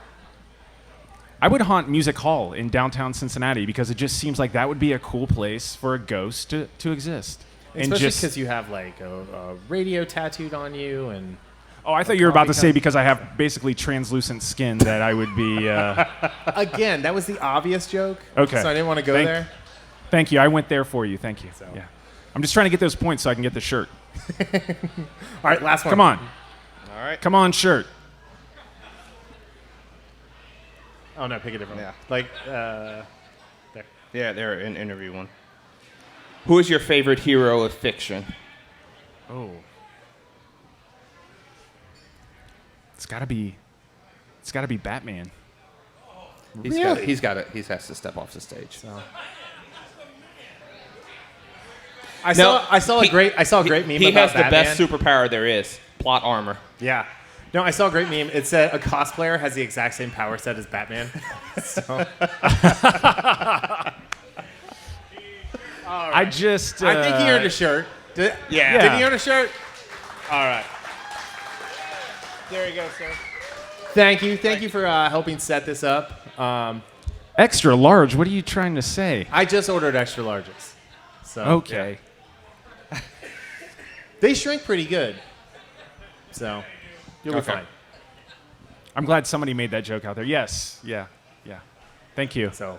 I would haunt Music Hall in downtown Cincinnati because it just seems like that would be a cool place for a ghost to exist. Especially because you have like a radio tattooed on you and. Oh, I thought you were about to say because- because I have basically translucent skin that I would be. Again, that was the obvious joke. Okay. So I didn't want to go there. Thank you. I went there for you. Thank you. So. Yeah. I'm just trying to get those points so I can get the shirt. All right, last one. Come on. All right. Come on, shirt. Oh no, pick a different Yeah. one. Like there. Yeah, they're in interview one. Who is your favorite hero of fiction? Oh. It's gotta be Batman. He has to step off the stage. I saw a great meme He about has the Batman. best superpower there is: plot armor. Yeah. No, I saw a great meme. It said a cosplayer has the exact same power set as Batman. So. I just. I think he earned a shirt. Yeah. Did he earn a shirt? All right. There you go, sir. Thank you. Thank you for helping set this up. Extra large. What are you trying to say? I just ordered extra larges. So Okay. yeah. They shrink pretty good. So you'll be Okay. fine. I'm glad somebody made that joke out there. Yes. Yeah. Thank you. So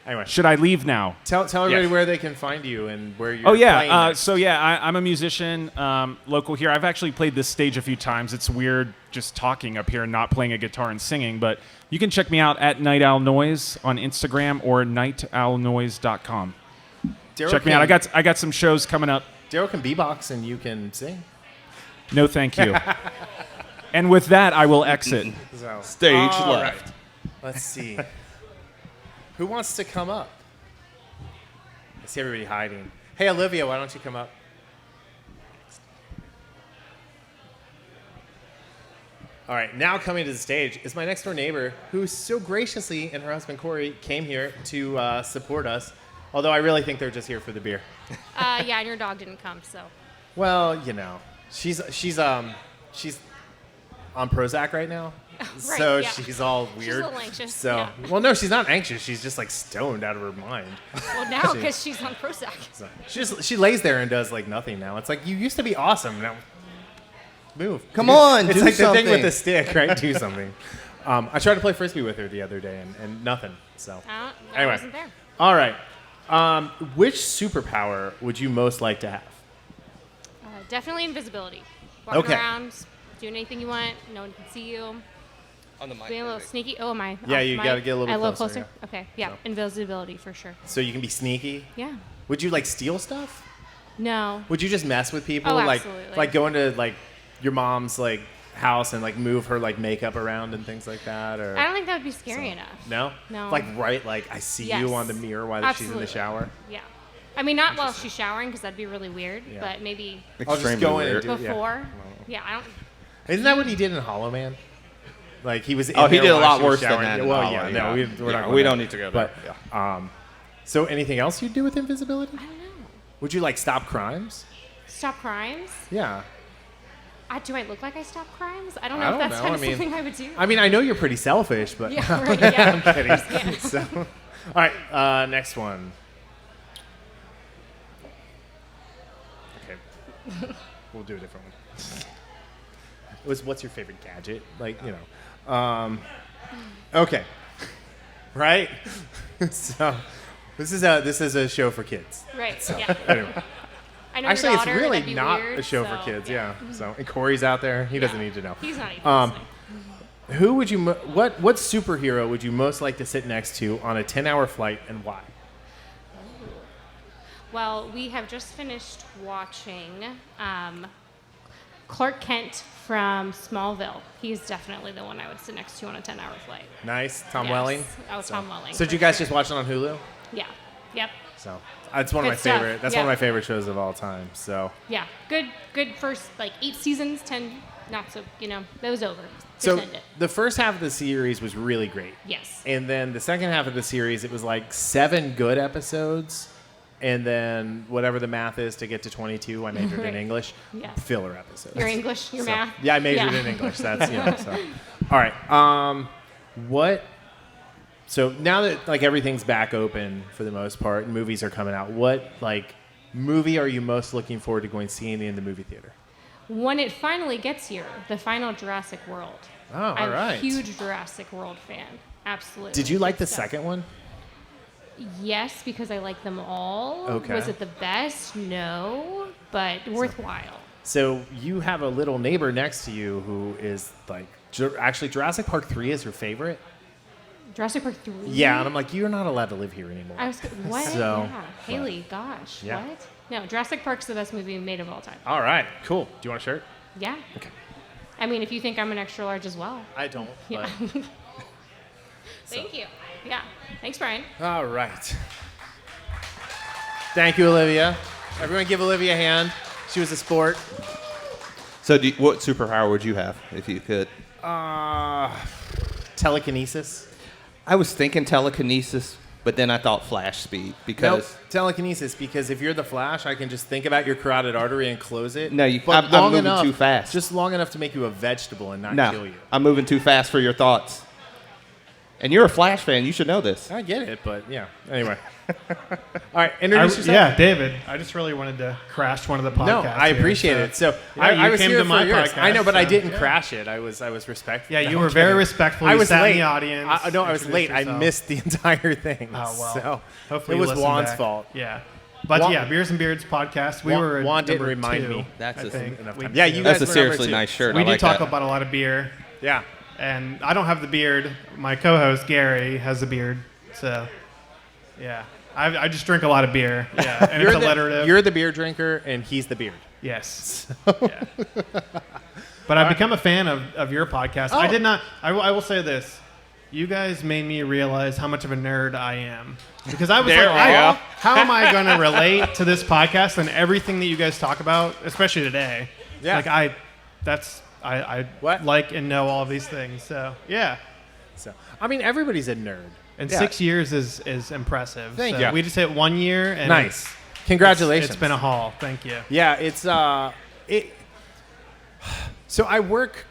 anyway, Should I leave now? tell everybody Yes. where they can find you and where you're Oh playing yeah. next. So yeah, I'm a musician, local here. I've actually played this stage a few times. It's weird just talking up here and not playing a guitar and singing. But you can check me out at Night Owl Noise on Instagram or nightowlnoise.com. Darryl Check me out. I got some shows coming up. Darryl can beatbox and you can sing. No, thank you. And with that, I will exit. So, Stage all left. right. Let's see. Who wants to come up? I see everybody hiding. Hey, Olivia, why don't you come up? All right, now coming to the stage is my next door neighbor, who so graciously and her husband Corey came here to support us. Although I really think they're just here for the beer. Yeah, and your dog didn't come, so. Well, you know, she's on Prozac right now, so yeah. she's all She's weird. a little anxious, So, yeah. well, no, she's not anxious. She's just like stoned out of her mind. Well, now because she's on Prozac. So she lays there and does like nothing now. It's like you used to be awesome. Now, move. Come on, it's do like the thing with something. the stick, right? Do something. I tried to play frisbee with her the other day and nothing. So I Anyway. wasn't there. all right. Which superpower would you most like to have? Definitely invisibility. Walking Okay. around, doing anything you want. No one can see you. On the mic. Being a little sneaky. Oh, am I? Yeah, off you mic? gotta get a little bit A little closer, closer. Okay. Yeah. So. Invisibility for sure. So you can be sneaky. Yeah. Would you like steal stuff? No. Would you just mess with people? Oh, like absolutely. like go into like your mom's like house and like move her like makeup around and things like that, or I don't think that would be scary enough. no? No. Like I see you Yes. on the mirror while she's in the Absolutely. shower. Yeah. I mean, not while she's showering because that'd be really weird. Yeah. But maybe I'll just Extremely go in and weird. do it. before. Yeah. I don't. Isn't that what he did in Hollow Man? Like he was. In Oh, he there did a while lot she was worse than showering. that in Well, Hollow, yeah, yeah. no, we're Yeah, not. we going don't there. need to go But there. so anything else you'd do with invisibility? I don't know. Would you like stop crimes? Stop crimes? Yeah. Do I look like I stop crimes? I don't I know don't if that's know. kind I of mean- something I would do. I mean, I know you're pretty selfish, but Yeah, right. Yeah. I'm kidding. Yeah. So, all right, next one. Okay, we'll do a different one. It was what's your favorite gadget? Like okay, right? So this is a show for kids. Right. Yeah. Anyway. I know Actually, your it's daughter, really that'd be not weird, a show so, for kids. yeah. Yeah. So and Corey's out there. He doesn't need to know. He's not even listening. Who would you? What superhero would you most like to sit next to on a 10-hour flight, and why? Well, we have just finished watching Clark Kent from Smallville. He's definitely the one I would sit next to on a 10-hour flight. Nice, Tom Yes. Welling. Oh, Tom Welling. So did for you guys sure. just watch it on Hulu? Yeah. Yep. So that's one of Good my stuff. favorite. That's Yeah. one of my favorite shows of all time. So Yeah. Good first 8 seasons, 10 not so, that was over. so Just end it. the first half of the series was really great. Yes. And then the second half of the series, it was like 7 good episodes, and then whatever the math is to get to 22. I majored in Right. English. Yeah. Filler episodes. Your English, your So- math. Yeah, I majored in English. That's so. All right. What? So now that like everything's back open for the most part, and movies are coming out, what like movie are you most looking forward to going seeing in the movie theater? When it finally gets here, the final Jurassic World. Oh, all I'm right. a huge Jurassic World fan. Absolutely. Did you like the Good stuff. second one? Yes, because I like them all. Okay. Was it the best? No, but worthwhile. So you have a little neighbor next to you who is like actually Jurassic Park 3 is her favorite. Jurassic Park 3? Yeah, and I'm like, you're not allowed to live here anymore. I was, what? So, yeah. Haley, gosh, Yeah. what? No, Jurassic Park's the best movie made of all time. All right, cool. Do you want a shirt? Yeah. Okay. I mean, if you think I'm an extra large as well. I don't. Yeah. But. Thank you. Yeah. Thanks, Brian. All right. Thank you, Olivia. Everyone give Olivia a hand. She was a sport. So, what superpower would you have if you could? Telekinesis. I was thinking telekinesis, but then I thought flash speed because Nope, telekinesis, because if you're the Flash, I can just think about your carotid artery and close it. No, but I'm long moving enough, too fast. Just long enough to make you a vegetable and not kill you. I'm moving too fast for your thoughts. And you're a Flash fan. You should know this. I get it, but yeah. Anyway. All right, introduce yourself. Yeah, David. I just really wanted to crash one of the podcasts. No, I appreciate it. So Yeah, I you was came here to for my yours. podcast, I know, but I so, didn't yeah. crash it. I was respectful. Yeah, No, you I'm were very kidding. respectful. I You was sat late. in the audience. No, I was late. I Introduced missed the entire thing. Oh, well. So Hopefully it you was listen Juan's back. fault. Yeah. But Juan- yeah, Beers and Beards podcast. We were at Juan didn't number remind 2, me. That's I a- think. enough We time. Yeah, did. you That's guys a were number seriously 2. nice shirt. We I do like talk that. about a lot of beer, Yeah. and I don't have the beard. My co-host Gary has a beard, so yeah. I just drink a lot of beer. Yeah, and it's alliterative. You're the beer drinker, and he's the beard. Yes. Yeah. But I've become a fan of your podcast. I did not. I will say this. You guys made me realize how much of a nerd I am. Because I was There like, we go. how am I going to relate to this podcast and everything that you guys talk about, especially today? Yeah. Like I What? like and know all of these things. So yeah. So I mean, everybody's a nerd. And Yeah. 6 years is impressive. Thank So you. We just hit 1 year. And Nice. it's- Congratulations. It's been a haul. Thank you. Yeah, it's So I work.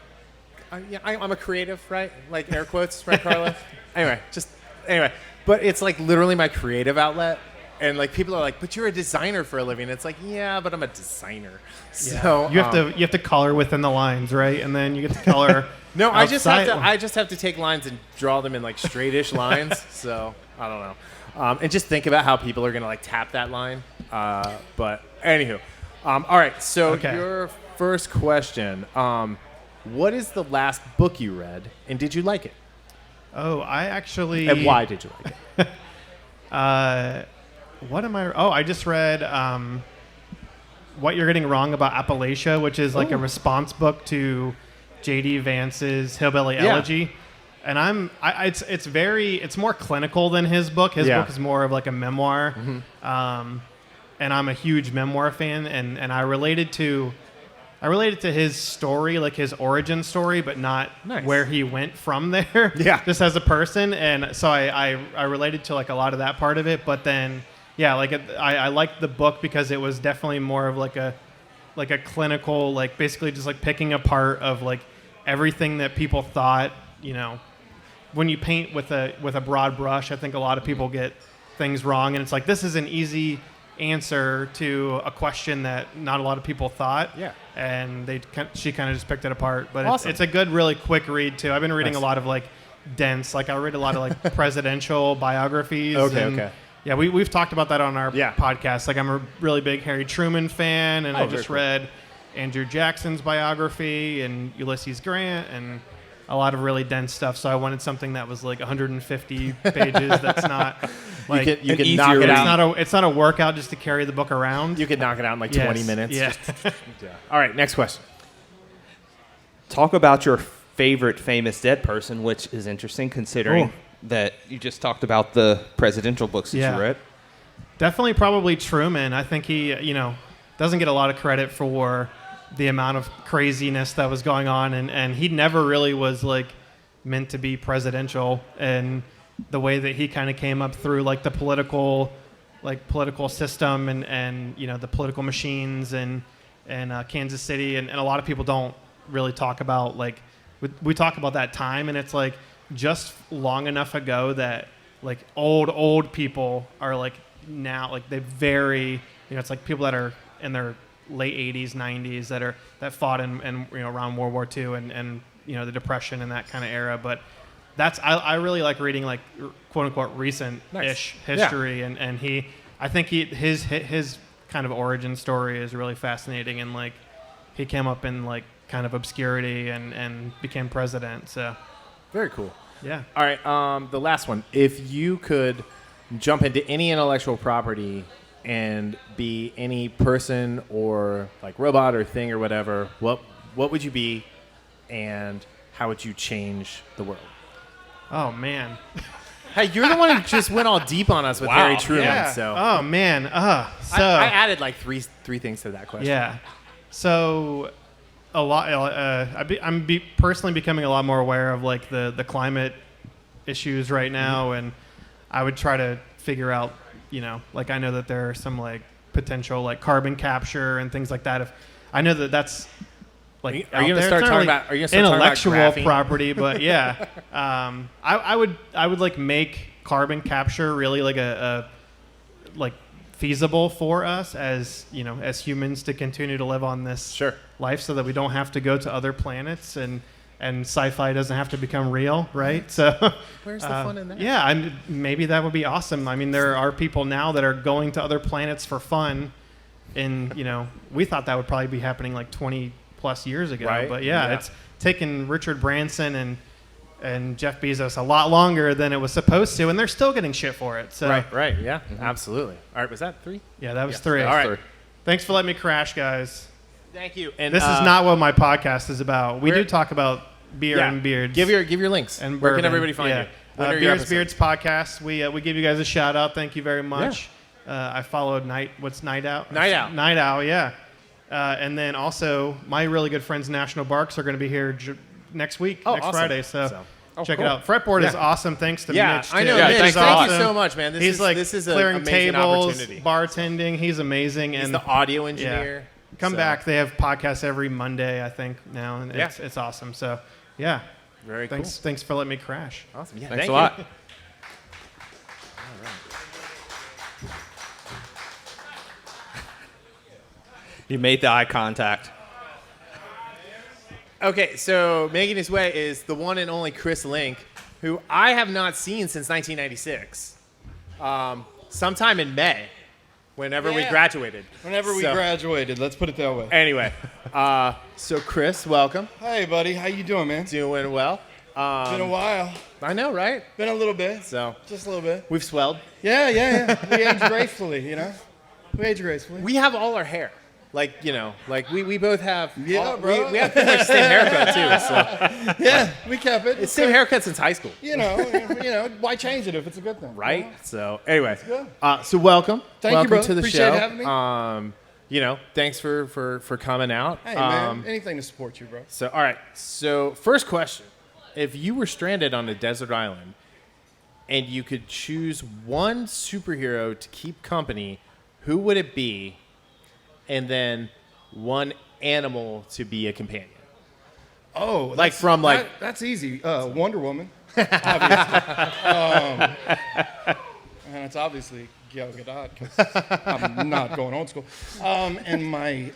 I'm a creative, right? Like air quotes, right, Carla? Anyway, but it's like literally my creative outlet, and like people are like, "But you're a designer for a living." It's like, yeah, but I'm a designer. So You have to color within the lines, right? And then you get to color. No, I just outside. have to take lines and draw them in like straightish lines. So I don't know, and just think about how people are gonna like tap that line. But anywho, all right. So Okay. your first question: what is the last book you read, and did you like it? Oh, I actually. And why did you like it? What am I? Oh, I just read What You're Getting Wrong About Appalachia, which is like a response book to J.D. Vance's Hillbilly Yeah. Elegy. And it's more clinical than his book. His Yeah. book is more of like a memoir. And I'm a huge memoir fan, and I related to his story, like his origin story, but not Nice. where he went from there. Yeah. Just as a person, and so I related to like a lot of that part of it. But then, yeah, like I liked the book because it was definitely more of like a clinical, like basically just like picking apart of like everything that people thought. You know, when you paint with a broad brush, I think a lot of people get things wrong, and it's like this is an easy answer to a question that not a lot of people thought. Yeah. And she kind of just picked it apart. But Awesome. it's a good, really quick read too. I've been reading Nice. a lot of like dense, like I read a lot of like presidential biographies. Okay, and, okay. Yeah, we've talked about that on our Yeah. podcast. Like I'm a really big Harry Truman fan, and Oh, I very just cool. read Andrew Jackson's biography and Ulysses Grant and a lot of really dense stuff. So I wanted something that was like 150 pages. That's not like you an can easier knock it read. out. it's not a workout just to carry the book around. You could knock it out in like Yes, 20 minutes. Yeah. Yeah. All right, next question. Talk about your favorite famous dead person, which is interesting considering Ooh. that you just talked about the presidential books that Yeah. you read. Definitely, probably Truman. I think he, doesn't get a lot of credit for the amount of craziness that was going on, and he never really was like meant to be presidential, and the way that he kind of came up through like the political system and the political machines and Kansas City, and a lot of people don't really talk about like we talk about that time, and it's like just long enough ago that like old people are like now like they very it's like people that are in their late 80s 90s that fought in around World War II and the Depression and that kind of era. But I really like reading like quote unquote recent-ish Nice. history, and I think his kind of origin story is really fascinating, and like he came up in like kind of obscurity and became president. So Very cool. yeah. All right, the last one. If you could jump into any intellectual property and be any person or like robot or thing or whatever, what would you be, and how would you change the world? Oh man. Hey, you're the one who just went all deep on us with Harry Truman. Yeah. So Oh man. So I added like three things to that question. yeah. So a lot. I'm personally becoming a lot more aware of like the climate issues right now, and I would try to figure out, like I know that there are some like potential like carbon capture and things like that. If I know that that's like are you going to start talking about intellectual graphene? property, but yeah, I would like make carbon capture really like a like feasible for us as as humans to continue to live on this life, so that we don't have to go to other planets and sci-fi doesn't have to become real, right? So where's the fun in that? Yeah, maybe that would be awesome. I mean, there are people now that are going to other planets for fun, and we thought that would probably be happening like 20 plus years ago, right? But yeah, it's taken Richard Branson and Jeff Bezos a lot longer than it was supposed to, and they're still getting shit for it. So Right, yeah, absolutely. All right, was that 3? Yeah, that was 3. All right. Thanks for letting me crash, guys. Thank you. And this is not what my podcast is about. We do talk about beer and beards. Give your links. And where bourbon. can everybody find you? When are your Beers episodes? Beards podcast. We give you guys a shout out. Thank you very much. I followed Night Owl. Night Owl, yeah. And then also my really good friends National Barks are going to be here next week, next awesome. Friday. So check cool. it out. Fretboard is awesome. Thanks to Mitch. I know. Too. Mitch, He's thank awesome. you so much, man. He's this is clearing an amazing tables, opportunity. bartending. He's amazing. He's and the audio engineer. Come back. They have podcasts every Monday, I think, now, and it's awesome. So yeah. Very cool. Thanks for letting me crash. Awesome. Yeah, Thanks a lot. All right. You made the eye contact. Okay, so making his way is the one and only Chris Link, who I have not seen since 1996. Sometime in May, whenever we graduated. Whenever we graduated, let's put it that way. Anyway, so Chris, welcome. Hey, buddy. How you doing, man? Doing well. Been a while. I know, right? Been a little bit. So Just a little bit. we've swelled. Yeah. We age gracefully, We age gracefully. We have all our hair. Like we both have. Yeah, bro. We have pretty much the same haircut too. So Yeah, we kept it. it's same haircut since high school. Why change it if it's a good thing? Right. So anyway, good. so welcome. Thank you, welcome bro. to the Appreciate show. having me. Thanks for coming out. Hey, man. Anything to support you, bro. So all right. So first question: if you were stranded on a desert island and you could choose one superhero to keep company, who would it be? And then one animal to be a companion. Oh, that's easy. Wonder Woman, obviously. And it's obviously Gal Gadot because I'm not going old school. And my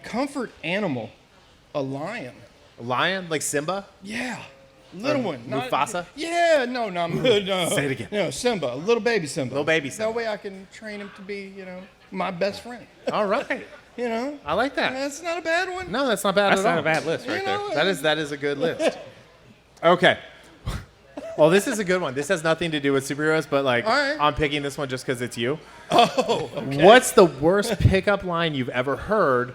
comfort animal, a lion. A lion, like Simba? Yeah, little one. Mufasa? Yeah, no. Say it again. No, Simba, little baby Simba. Little baby Simba. That way I can train him to be, my best friend. All right. I like that. That's not a bad one. No, that's not bad That's at all. not a bad list right there. That is a good list. Okay. Well, this is a good one. This has nothing to do with superheroes, but All right. I'm picking this one just because it's you. Oh, okay. What's the worst pickup line you've ever heard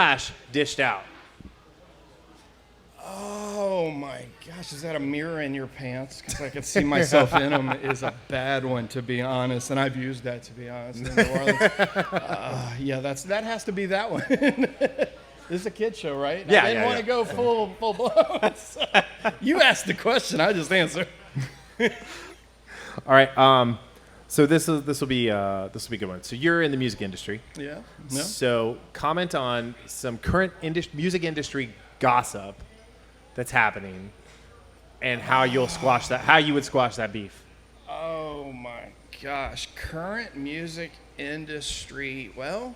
/ dished out? Oh my gosh, is that a mirror in your pants? Because I could see myself in them is a bad one, to be honest. And I've used that, to be honest, in New Orleans. That has to be that one. This is a kid show, right? Yeah, I didn't want to go full blown. So you asked the question, I just answered. All right. So this will be a good one. So you're in the music industry. Yeah. So comment on some current music industry gossip that's happening, and how you'll squash that. How you would squash that beef. Oh my gosh, current music industry. Well,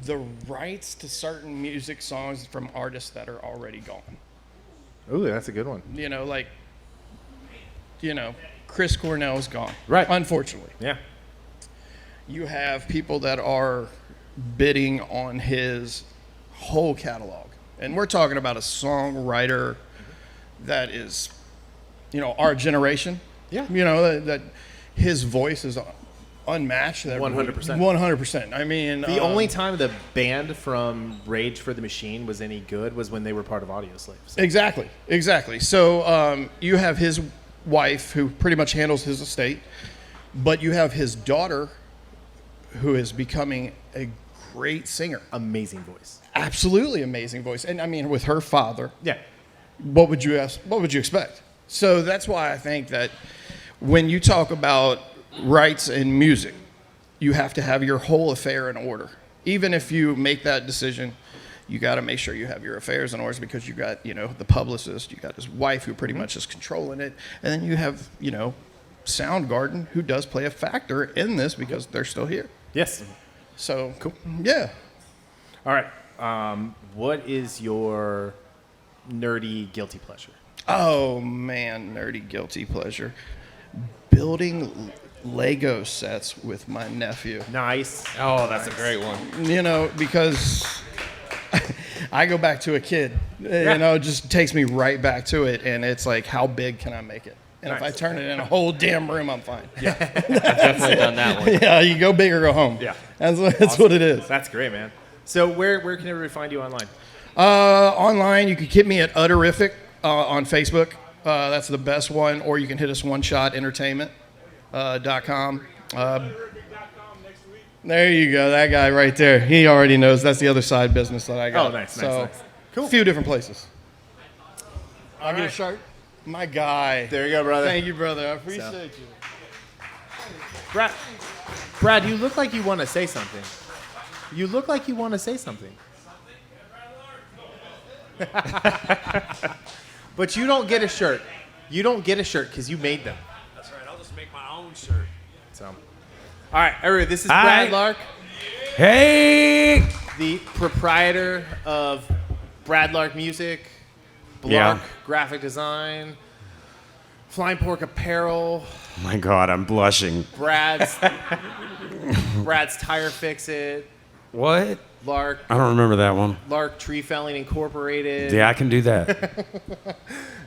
the rights to certain music songs from artists that are already gone. Ooh, that's a good one. Chris Cornell's gone. Right. Unfortunately. Yeah. You have people that are bidding on his whole catalog. And we're talking about a songwriter that is, our generation. Yeah. That his voice is unmatched. 100%. 100%. I mean, The only time the band from Rage for the Machine was any good was when they were part of Audioslave. So. Exactly. So you have his wife who pretty much handles his estate, but you have his daughter who is becoming a great singer. Amazing voice. Absolutely amazing voice. And I mean, with her father, Yeah. what would you expect? So that's why I think that when you talk about rights in music, you have to have your whole affair in order. Even if you make that decision, you got to make sure you have your affairs in order because you got, the publicist, you got his wife who pretty much is controlling it, and then you have, Soundgarden who does play a factor in this because they're still here. Yes. So, cool. Yeah. All right. What is your nerdy guilty pleasure? Oh, man, nerdy guilty pleasure. Building Lego sets with my nephew. Nice. Oh, that's a great one. Because I go back to a kid. It just takes me right back to it, and it's like, how big can I make it? And if I turn it in a whole damn room, I'm fine. I've definitely done that one. Yeah, you go big or go home. Yeah. That's Awesome. what it is. That's great, man. So where can everybody find you online? Online, you can hit me at Utterific on Facebook. That's the best one. Or you can hit us oneshotentertainment.com. There you go. That guy right there. He already knows. That's the other side business that I got. Oh, nice. Nice. Cool. A few different places. I'll get a right. shirt. My guy. There you go, brother. Thank you, brother. I appreciate you. Brad, you look like you want to say something. You look like you want to say something. But you don't get a shirt. You don't get a shirt because you made them. That's right. I'll just make my own shirt. So, all right, everybody. This is Brad Hi. Lark, Hey! the proprietor of Brad Lark Music, Blark Yeah. Graphic Design, Flying Pork Apparel, Oh my God, I'm blushing. Brad's Tire Fix It, What? Lark I don't remember that one. Tree Felling Incorporated. Yeah, I can do that.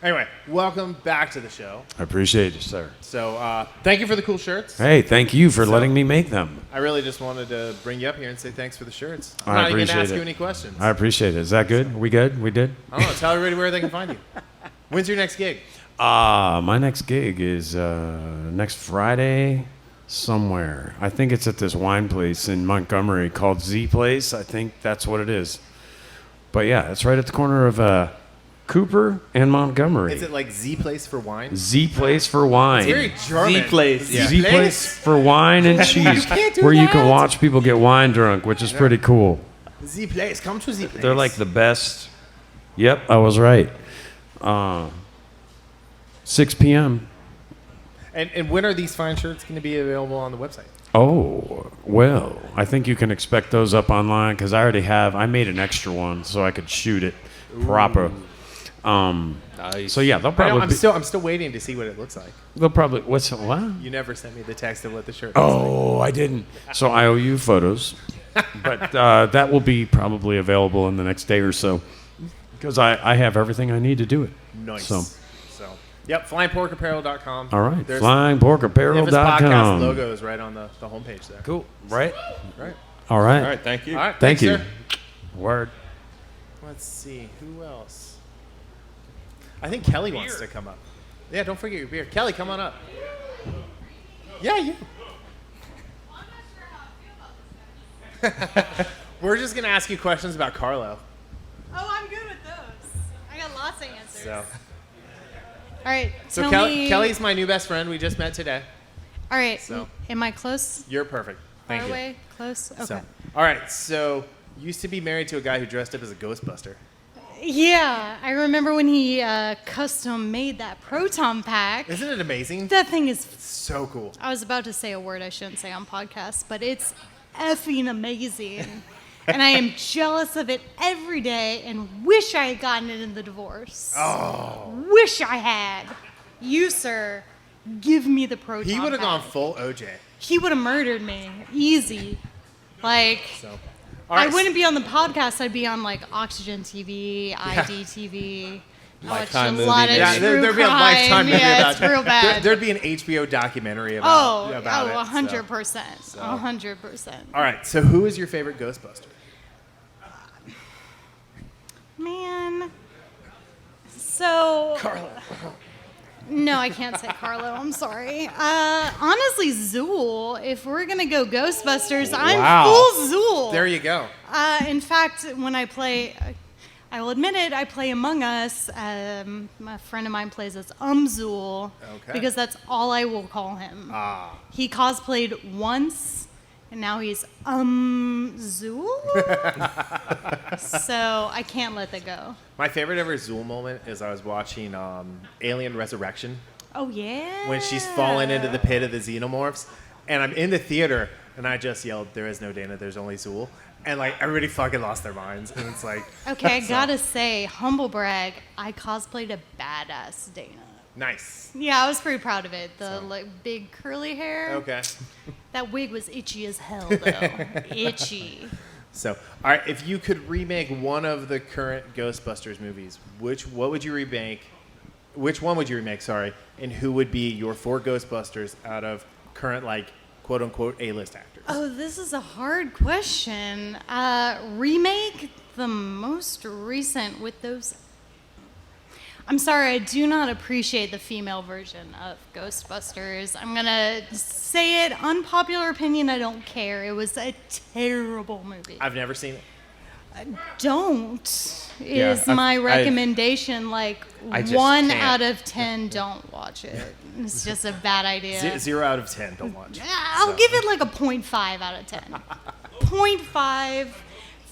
Anyway, welcome back to the show. I appreciate you, sir. So, thank you for the cool shirts. Hey, thank you for letting me make them. I really just wanted to bring you up here and say thanks for the shirts. I'm I not even going to appreciate ask it. you any questions. I appreciate it. Is that good? We good? We did? I don't know. Tell everybody where they can find you. When's your next gig? My next gig is next Friday somewhere. I think it's at this wine place in Montgomery called Z Place. I think that's what it is. But yeah, it's right at the corner of Cooper and Montgomery. Is it like Z Place for wine? Z Place for wine. It's very German. Z-Place, yeah. Z Place for wine and cheese, can't do where you that. can watch people get wine drunk, which is pretty cool. Z Place. Come to Z Place. They're like the best. Yep, I was right. 6 p.m. And when are these fine shirts going to be available on the website? Oh, well, I think you can expect those up online because I made an extra one so I could shoot it proper. Nice. So yeah, I know, I'm be, still waiting to see what it looks like. they'll probably, what? You never sent me the text of what the shirt looks Oh, I didn't. So I owe you photos, but that will be probably available in the next day or so because I have everything I need to do it. like. Nice. So, Yep, flyingporkapparel.com. all right, There's flyingporkapparel.com. podcast logo is right on the homepage there. Cool, right? Right. All right. All right, thank you. All right. Thank thanks, you. Sir. Word. Let's see. Who else? I think Kelly wants to come up. Yeah, don't forget your beer. Kelly, come on up. Yeah, you. We're just going to ask you questions about Carlo. Oh, I'm good with those. I got lots of answers. So, All right, so tell me. Kelly's my new best friend. We just met today. All right, so- am I close? You're perfect. Thank Far you. away? Close? Okay. So, all right. So, you used to be married to a guy who dressed up as a Ghostbuster. Yeah, I remember when he custom made that proton pack. Isn't it amazing? That thing is. So cool. I was about to say a word I shouldn't say on podcasts, but it's effing amazing. And I am jealous of it every day and wish I had gotten it in the divorce. Oh. Wish I had. You, sir, give me the proton He would have pack. gone full OJ. He would have murdered me. Easy. Like, So, all right. I wouldn't be on the podcast. I'd be on, like, Oxygen TV, ID TV. I watched a Lifetime lot of movie, Yeah, maybe. true there'd be a crime. lifetime movie yeah, about it's real bad. There'd be an HBO documentary about it. 100%. So. 100%. All right. So, who is your favorite Ghostbuster? Man. So. Carlo. No, I can't say Carlo. I'm sorry. Honestly, Zool. If we're going to go Ghostbusters, I'm Wow. full Zool. There you go. In fact, when I play, I will admit it, I play Among Us. A friend of mine plays as Zool Okay. because that's all I will call him. He cosplayed once, and now he's Zool. So I can't let that go. My favorite ever Zool moment is I was watching Alien Resurrection Oh, yeah. when she's fallen into the pit of the xenomorphs, and I'm in the theater and I just yelled, "There is no Dana, there's only Zool," and like everybody fucking lost their minds, and it's like, Okay, I gotta say, humble brag, I cosplayed a badass Dana. nice. Yeah, I was pretty proud of it. The like big curly hair. Okay. That wig was itchy as hell, though. Itchy. So, all right, if you could remake one of the current Ghostbusters movies, what would you remake? Which one would you remake? Sorry, and who would be your 4 Ghostbusters out of current, like, quote unquote A-list actors? Oh, this is a hard question. Remake the most recent with those. I'm sorry, I do not appreciate the female version of Ghostbusters. I'm gonna say it, unpopular opinion, I don't care. It was a terrible movie. I've never seen it. Don't Yeah, is my recommendation. Like I just 1 can't. out of 10, don't watch it. It's just a bad idea. 0 out of 10. Don't watch. I'll give it like a 0.5 out of 10. 0.5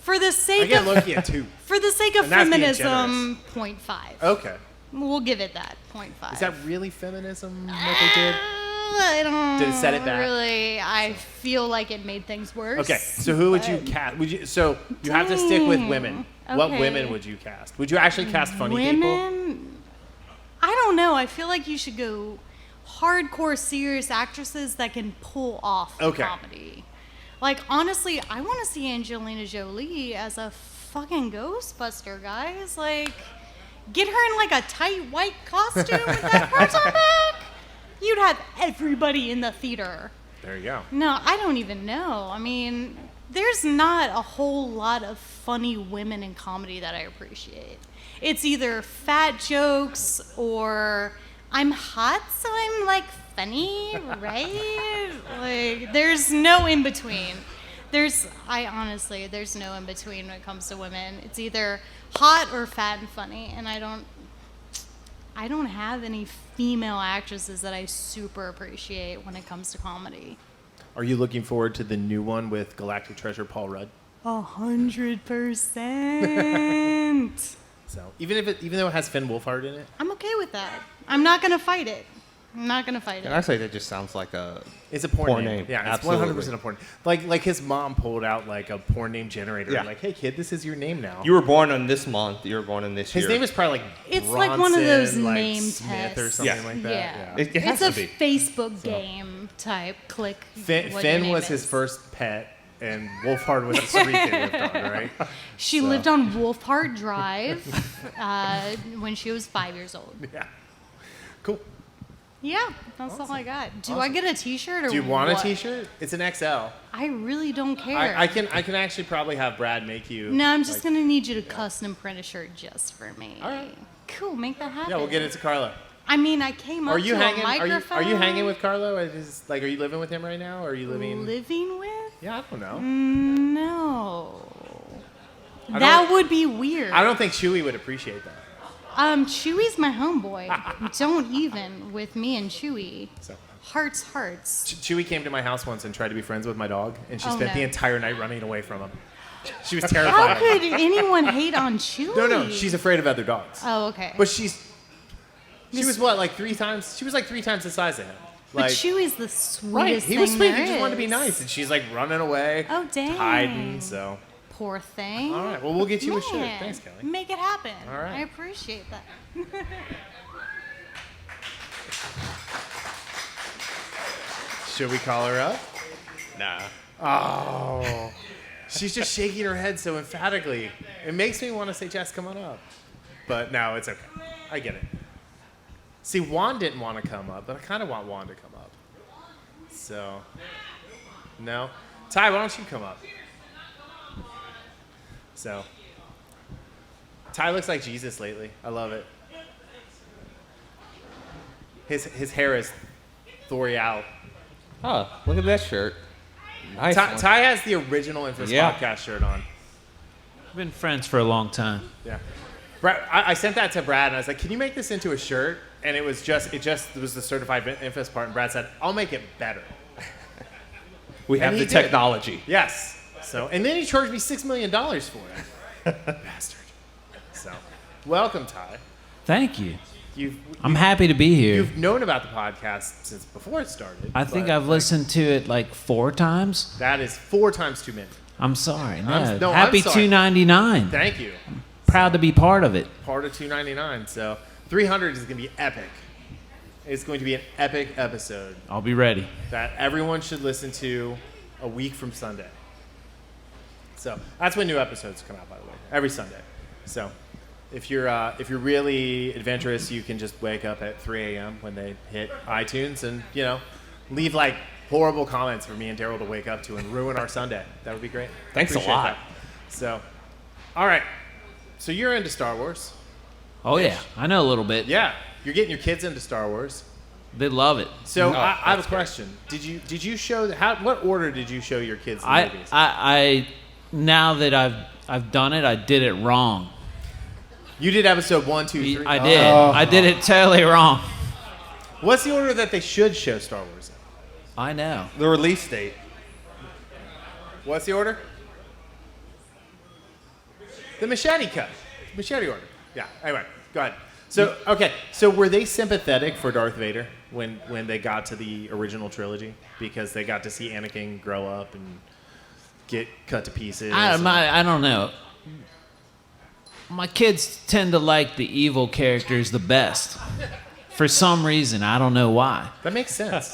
for the I sake get of lucky at 2. for the sake of And that's being feminism. 0.5. Okay. We'll give it that 0.5. Is that really feminism? What they did? I don't Did it set it back? really. I feel like it made things worse. Okay. So who would you cast? So you have to stick with women. What Okay. women would you cast? Would you actually cast funny people? Women? I don't know. I feel like you should go hardcore serious actresses that can pull off Okay. comedy. Like, honestly, I want to see Angelina Jolie as a fucking Ghostbuster, guys. Like, get her in like a tight white costume with that person back. You'd have everybody in the theater. There you go. No, I don't even know. I mean, there's not a whole lot of funny women in comedy that I appreciate. It's either fat jokes or I'm hot, so I'm like funny, right? Like, there's no in between. There's no in between when it comes to women. It's either hot or fat and funny, and I don't have any female actresses that I super appreciate when it comes to comedy. Are you looking forward to the new one with Galactic Treasure Paul Rudd? 100%. So even though it has Finn Wolfhard in it, I'm okay with that. I'm not gonna fight it. And I say that just sounds like a it's a porn Porn name. name. Yeah, it's Absolutely. 100% a porn. Like his mom pulled out like a porn name generator. Yeah. Like, hey kid, this is your name now. You were born on this month. You were born in this His year. name is probably like It's like one of Bronson, those like name Smith or tests. something Yeah. like that. Yeah. It has It's to a be. Facebook game type. Click. Finn, what your Finn name was is. his first pet, and Wolfhard was the street they lived on, right? She So. lived on Wolfhard Drive when she was 5 years old. Yeah. Cool. Yeah, that's all I got. Do I get a T-shirt or Do you want what? a T-shirt? It's an XL. I really don't care. I can actually probably have Brad make you. No, I'm just like- gonna need you to custom print a shirt just for me. All right. Cool, make that happen. Yeah, we'll get it to Carlo. I mean, I came up Are you to hanging? a microphone. Are you hanging with Carlo? Are you living with him right now? Or are you living? Living with? Yeah, I don't know. No. I That don't- would be weird. I don't think Chewy would appreciate that. Chewy's my homeboy. Don't even with me and Chewy. So. Hearts. Chewy came to my house once and tried to be friends with my dog, and she Oh, spent no. the entire night running away from him. She was How terrified. could anyone hate on Chewy? No, she's afraid of other dogs. Oh, okay. But she was what, like 3 times? She was like 3 times the size of him. But Like, Chewy's the sweetest right? He was thing sweet. there He just wanted to be is. nice, and she's like running away, Oh, dang. hiding. So, Poor thing. all right. Well, we'll get you a shirt. Man, Thanks, Kelly. Make it happen. All right. I appreciate that. Should we call her up? Nah. Oh, she's just shaking her head so emphatically. It makes me want to say, Jess, come on up. But no, it's okay. I get it. See, Juan didn't want to come up, but I kind of want Juan to come up. So, no. Ty, why don't you come up? So, Ty looks like Jesus lately. I love it. His hair is Thorial. Oh, look at that shirt. Nice. one. Ty has the original Infamous Yeah. Podcast shirt on. We've been friends for a long time. Yeah. Brad, I sent that to Brad, and I was like, "Can you make this into a shirt?" And it was the certified infamous part, and Brad said, "I'll make it better." We have And the he did. technology. Yes. So, and then he charged me $6 million for it. Bastard. So, welcome, Ty. Thank you. You've I'm happy to be here. You've known about the podcast since before it started. I think but, I've listened to it like 4 times. That is 4 times too many. I'm sorry. No, I'm happy sorry. $2.99. Thank you. Proud to be part of it. Part of $2.99. So 300 is going to be epic. It's going to be an epic episode I'll be ready. that everyone should listen to a week from Sunday. So that's when new episodes come out, by the way, every Sunday. So if you're really adventurous, you can just wake up at 3 a.m. when they hit iTunes and leave like horrible comments for me and Darryl to wake up to and ruin our Sunday. That would be great. Thanks a Appreciate lot. that. So, all right. So you're into Star Wars. Oh, yeah. I know a little bit. Yeah. You're getting your kids into Star Wars. They love it. So I have a question. Did you show what order did you show your kids the movies? I now that I've done it, I did it wrong. You did episode 1, 2, 3. I did. I did it totally wrong. What's the order that they should show Star Wars in? I know. The release date. What's the order? The machete cut. Machete order. Yeah. Anyway, go ahead. So okay. So were they sympathetic for Darth Vader when they got to the original trilogy because they got to see Anakin grow up and get cut to pieces? I don't know. My kids tend to like the evil characters the best. For some reason, I don't know why. That makes sense.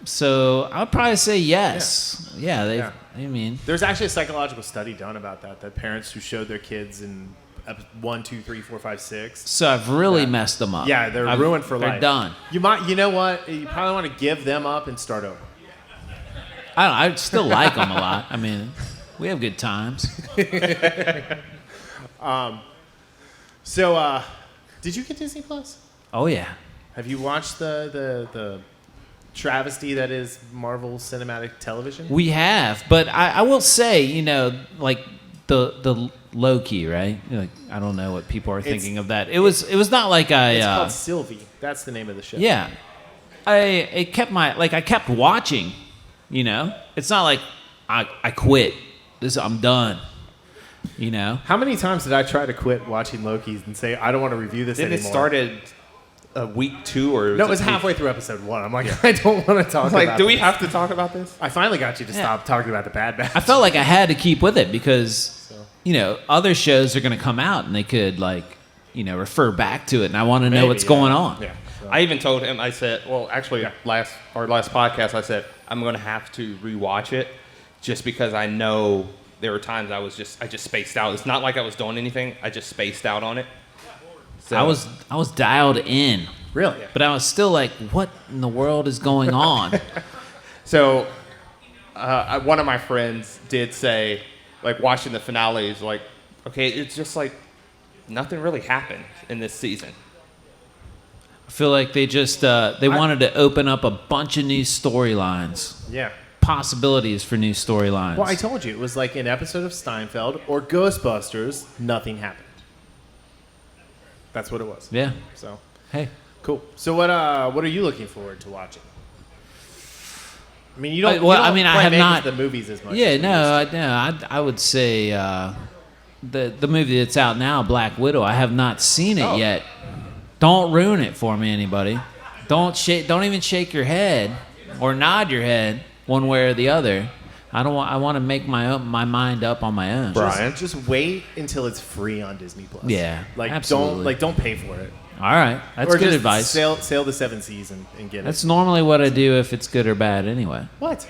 So I would probably say yes. Yeah, I mean, there's actually a psychological study done about that parents who showed their kids in 1, 2, 3, 4, 5, 6. So I've really messed them up. Yeah, they're ruined for life. They're done. You know what? You probably want to give them up and start over. I still like them a lot. I mean, we have good times. So, did you get Disney Plus? Oh yeah. Have you watched the travesty that is Marvel Cinematic Television? We have, but I will say, like the Loki, right? Like, I don't know what people are thinking of that. It was not like It's called Sylvie. That's the name of the show. Yeah, I kept watching. It's not like I quit. I'm done. How many times did I try to quit watching Loki and say I don't want to review this Didn't anymore? it started week 2 or? No, it was halfway through episode 1. I'm like, I don't want to talk about Like, do we this. have to talk about this? I finally got you to stop talking about the Bad Batch. I felt like I had to keep with it because other shows are going to come out and they could refer back to it, and I want to know what's going on. Yeah. So. I even told him. I said, well, actually, last podcast, I said I'm going to have to rewatch it, just because I know there were times I just spaced out. It's not like I was doing anything. I just spaced out on it. So I was dialed in. Really? But I was still like, what in the world is going on? So one of my friends did say, like, watching the finales, like, okay, it's just like nothing really happened in this season. I feel like they just they wanted to open up a bunch of new storylines. Yeah. Possibilities for new storylines. Well, I told you it was like an episode of Steinfeld or Ghostbusters. Nothing happened. That's what it was. Yeah. So Hey. cool. So what are you looking forward to watching? I mean, you don't. Well, you don't I mean, I play have maybe not- the movies as much. Yeah, as we used to. I would say the movie that's out now, Black Widow. I have not seen it yet. Don't ruin it for me, anybody. Don't even shake your head or nod your head one way or the other. I want to make my mind up on my own. Brian? Just wait until it's free on Disney Plus. Yeah, like absolutely. don't pay for it. All right, that's Or good just advice. Sail the 7 seas and get That's it. normally what I do if it's good or bad, anyway. What?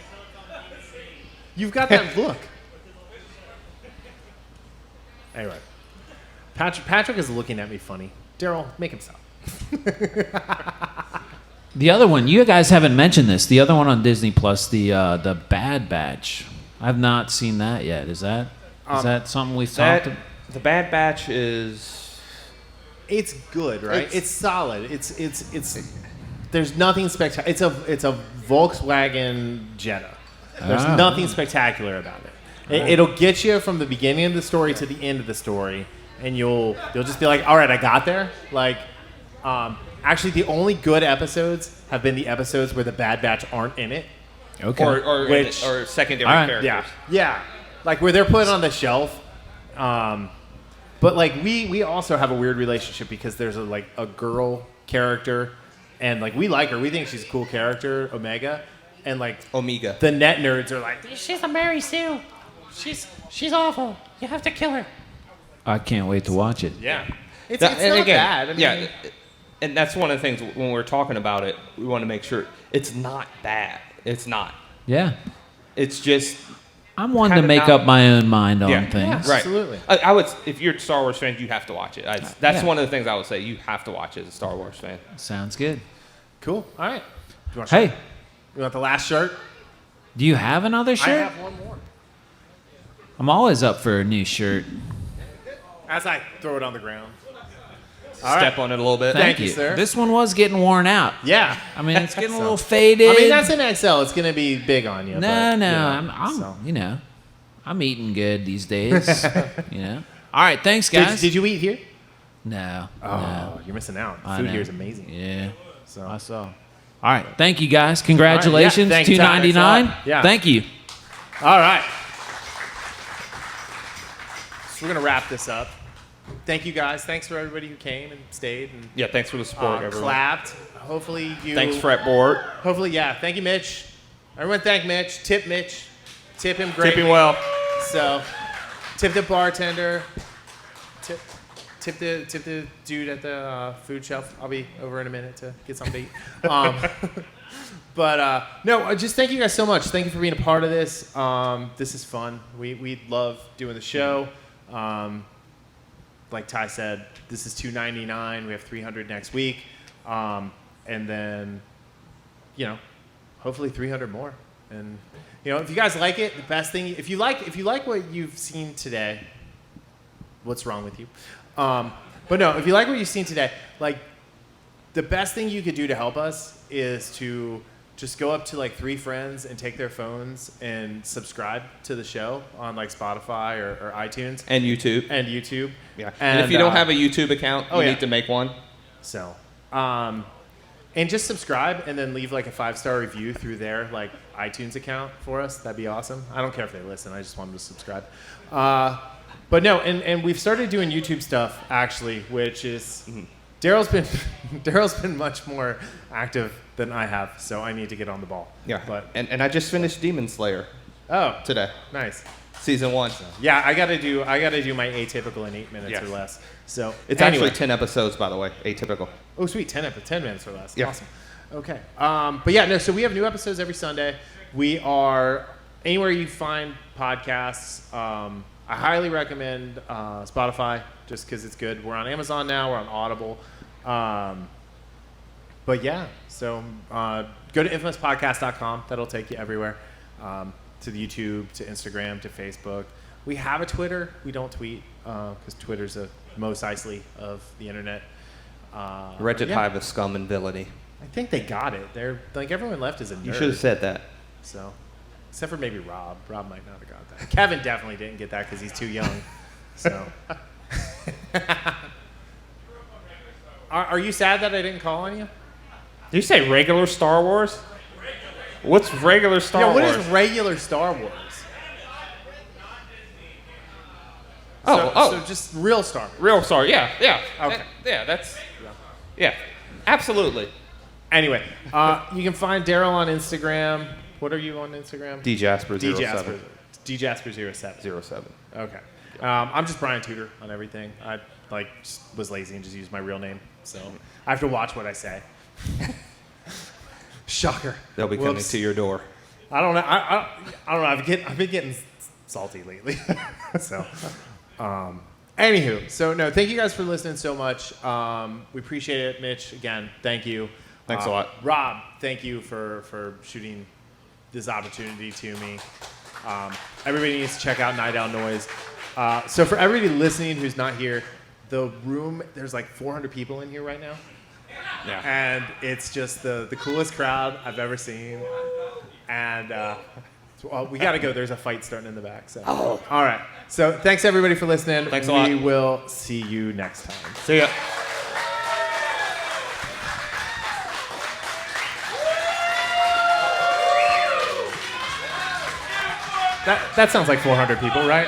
You've got that look. Anyway, Patrick is looking at me funny. Darryl, make him stop. The other one, you guys haven't mentioned this. The other one on Disney Plus, the Bad Batch. I've not seen that yet. Is that something we've talked about? The Bad Batch is. It's good, right? It's solid. It's there's nothing spectacular. It's a Volkswagen Jetta. There's nothing spectacular about it. It'll get you from the beginning of the story to the end of the story, and you'll just be like, all right, I got there. Like, actually, the only good episodes have been the episodes where the Bad Batch aren't in it. Okay. Or secondary All right. characters. Yeah, like where they're put on the shelf. But like we also have a weird relationship because there's a girl character, and like we like her. We think she's a cool character, Omega, and like Omega. the net nerds are like, She's a Mary Sue. She's awful. You have to kill her. I can't wait to watch it. yeah, it's That- and not again, bad. I mean, yeah, and that's one of the things when we're talking about it, we want to make sure it's not bad. It's not. Yeah. It's just I'm one to Kinda make not- up my own mind on Yeah. things. right. Absolutely. I would, if you're a Star Wars fan, you have to watch it. That's Yeah. one of the things I would say. You have to watch it as a Star Wars fan. Sounds good. Cool. All right. You want Hey, you want the last shirt? do you have another I shirt? have one more. I'm always up for a new shirt. As I throw it on the ground. Step on it a little bit. Thank you, sir. This one was getting worn out. Yeah. I mean, it's getting a little faded. I mean, that's an XL. It's gonna be big on you. No, but, no, you know, I'm so. you know, I'm eating good these days. You know. All right, thanks, guys. Did you eat here? No. Oh, no. you're missing out. I Food know. here is amazing. Yeah. So. I saw. All right, thank you guys. Congratulations, Thank you, Tom. Thanks a $2.99. lot. Yeah. Thank you. All right. So we're gonna wrap this up. Thank you guys. Thanks for everybody who came and stayed and Yeah, thanks for the support, everyone. clapped. Hopefully you. Thanks, Fretboard. Hopefully, yeah. Thank you, Mitch. Everyone, thank Mitch. Tip Mitch. Tip him great. Tipping well. So, tip the bartender. Tip the dude at the food shelf. I'll be over in a minute to get something to eat. But no, just thank you guys so much. Thank you for being a part of this. This is fun. We love doing the show. Like Ty said, this is $2.99. We have 300 next week, and then, hopefully 300 more. And if you guys like it, the best thing if you like what you've seen today, what's wrong with you? But no, if you like what you've seen today, like the best thing you could do to help us is to just go up to like 3 friends and take their phones and subscribe to the show on like Spotify or iTunes And YouTube. Yeah. And if you don't have a YouTube account, you yeah. need to make one. So, and just subscribe and then leave like a 5-star review through their like iTunes account for us. That'd be awesome. I don't care if they listen. I just want them to subscribe. But no, and we've started doing YouTube stuff actually, which is Darryl's been much more active than I have, so I need to get on the ball. Yeah. But And I just finished Demon Slayer oh, today. nice. Season 1. Yeah, I gotta do my atypical in 8 minutes Yes. or less. So It's anyway. actually 10 episodes, by the way. Atypical. Oh, sweet. 10 minutes or less. Yeah. Awesome. Okay. But yeah, no, so we have new episodes every Sunday. We are anywhere you find podcasts. I highly recommend Spotify just because it's good. We're on Amazon now. We're on Audible. But yeah, so go to infamouspodcast.com. That'll take you everywhere. To the YouTube, to Instagram, to Facebook. We have a Twitter. We don't tweet because Twitter's the Mos Eisley of the internet. Wretched yeah. hive of scum and villainy. I think they got it. They're like everyone left is a nerd. You should have said that. So, except for maybe Rob. Rob might not have got that. Kevin definitely didn't get that because he's too young. So, are you sad that I didn't call on you? Did you say regular Star Wars? What's regular Star What Wars? is regular Star Wars? So just real Star Wars. Real Star, yeah. Okay. Yeah, absolutely. Anyway, you can find Darryl on Instagram. What are you on Instagram? DJasper07. DJasper07. 07. Okay. I'm just Brian Tudor on everything. I just was lazy and just used my real name, so I have to watch what I say. Shocker. They'll be coming Whoops. to your door. I don't know. I don't know. I've been getting salty lately. So, anywho, so no, thank you guys for listening so much. We appreciate it, Mitch. Again, thank you. Thanks a lot. Rob. Thank you for shooting this opportunity to me. Everybody needs to check out Night Owl Noise. So for everybody listening who's not here, the room, there's like 400 people in here right now. Yeah. And it's just the coolest crowd I've ever seen. And We got to go. There's a fight starting in the back. So. Oh. All right. So thanks, everybody, for listening. Thanks a lot. We will see you next time. See ya. That sounds like 400 people, right?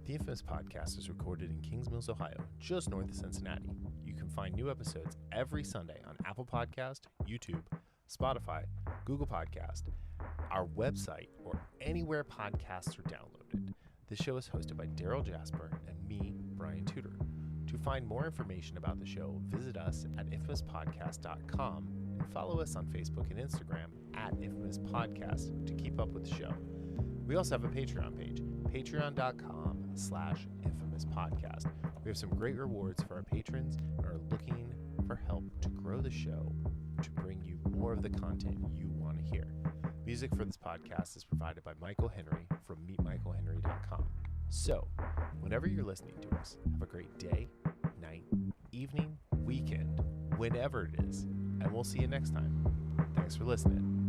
The Infamous Podcast is recorded in Kings Mills, Ohio, just north of Cincinnati. You can find new episodes every Sunday on Apple Podcast, YouTube, Spotify, Google Podcast, our website, or anywhere podcasts are downloaded. This show is hosted by Darryl Jasper and me, Brian Tudor. To find more information about the show, visit us at infamouspodcast.com and follow us on Facebook and Instagram at Infamous Podcast to keep up with the show. We also have a Patreon page, patreon.com/infamouspodcast. We have some great rewards for our patrons and are looking for help to grow the show to bring you more of the content you want to hear. Music for this podcast is provided by Michael Henry from meetmichaelhenry.com. So, whenever you're listening to us, have a great day, night, evening, weekend, whenever it is, and we'll see you next time. Thanks for listening.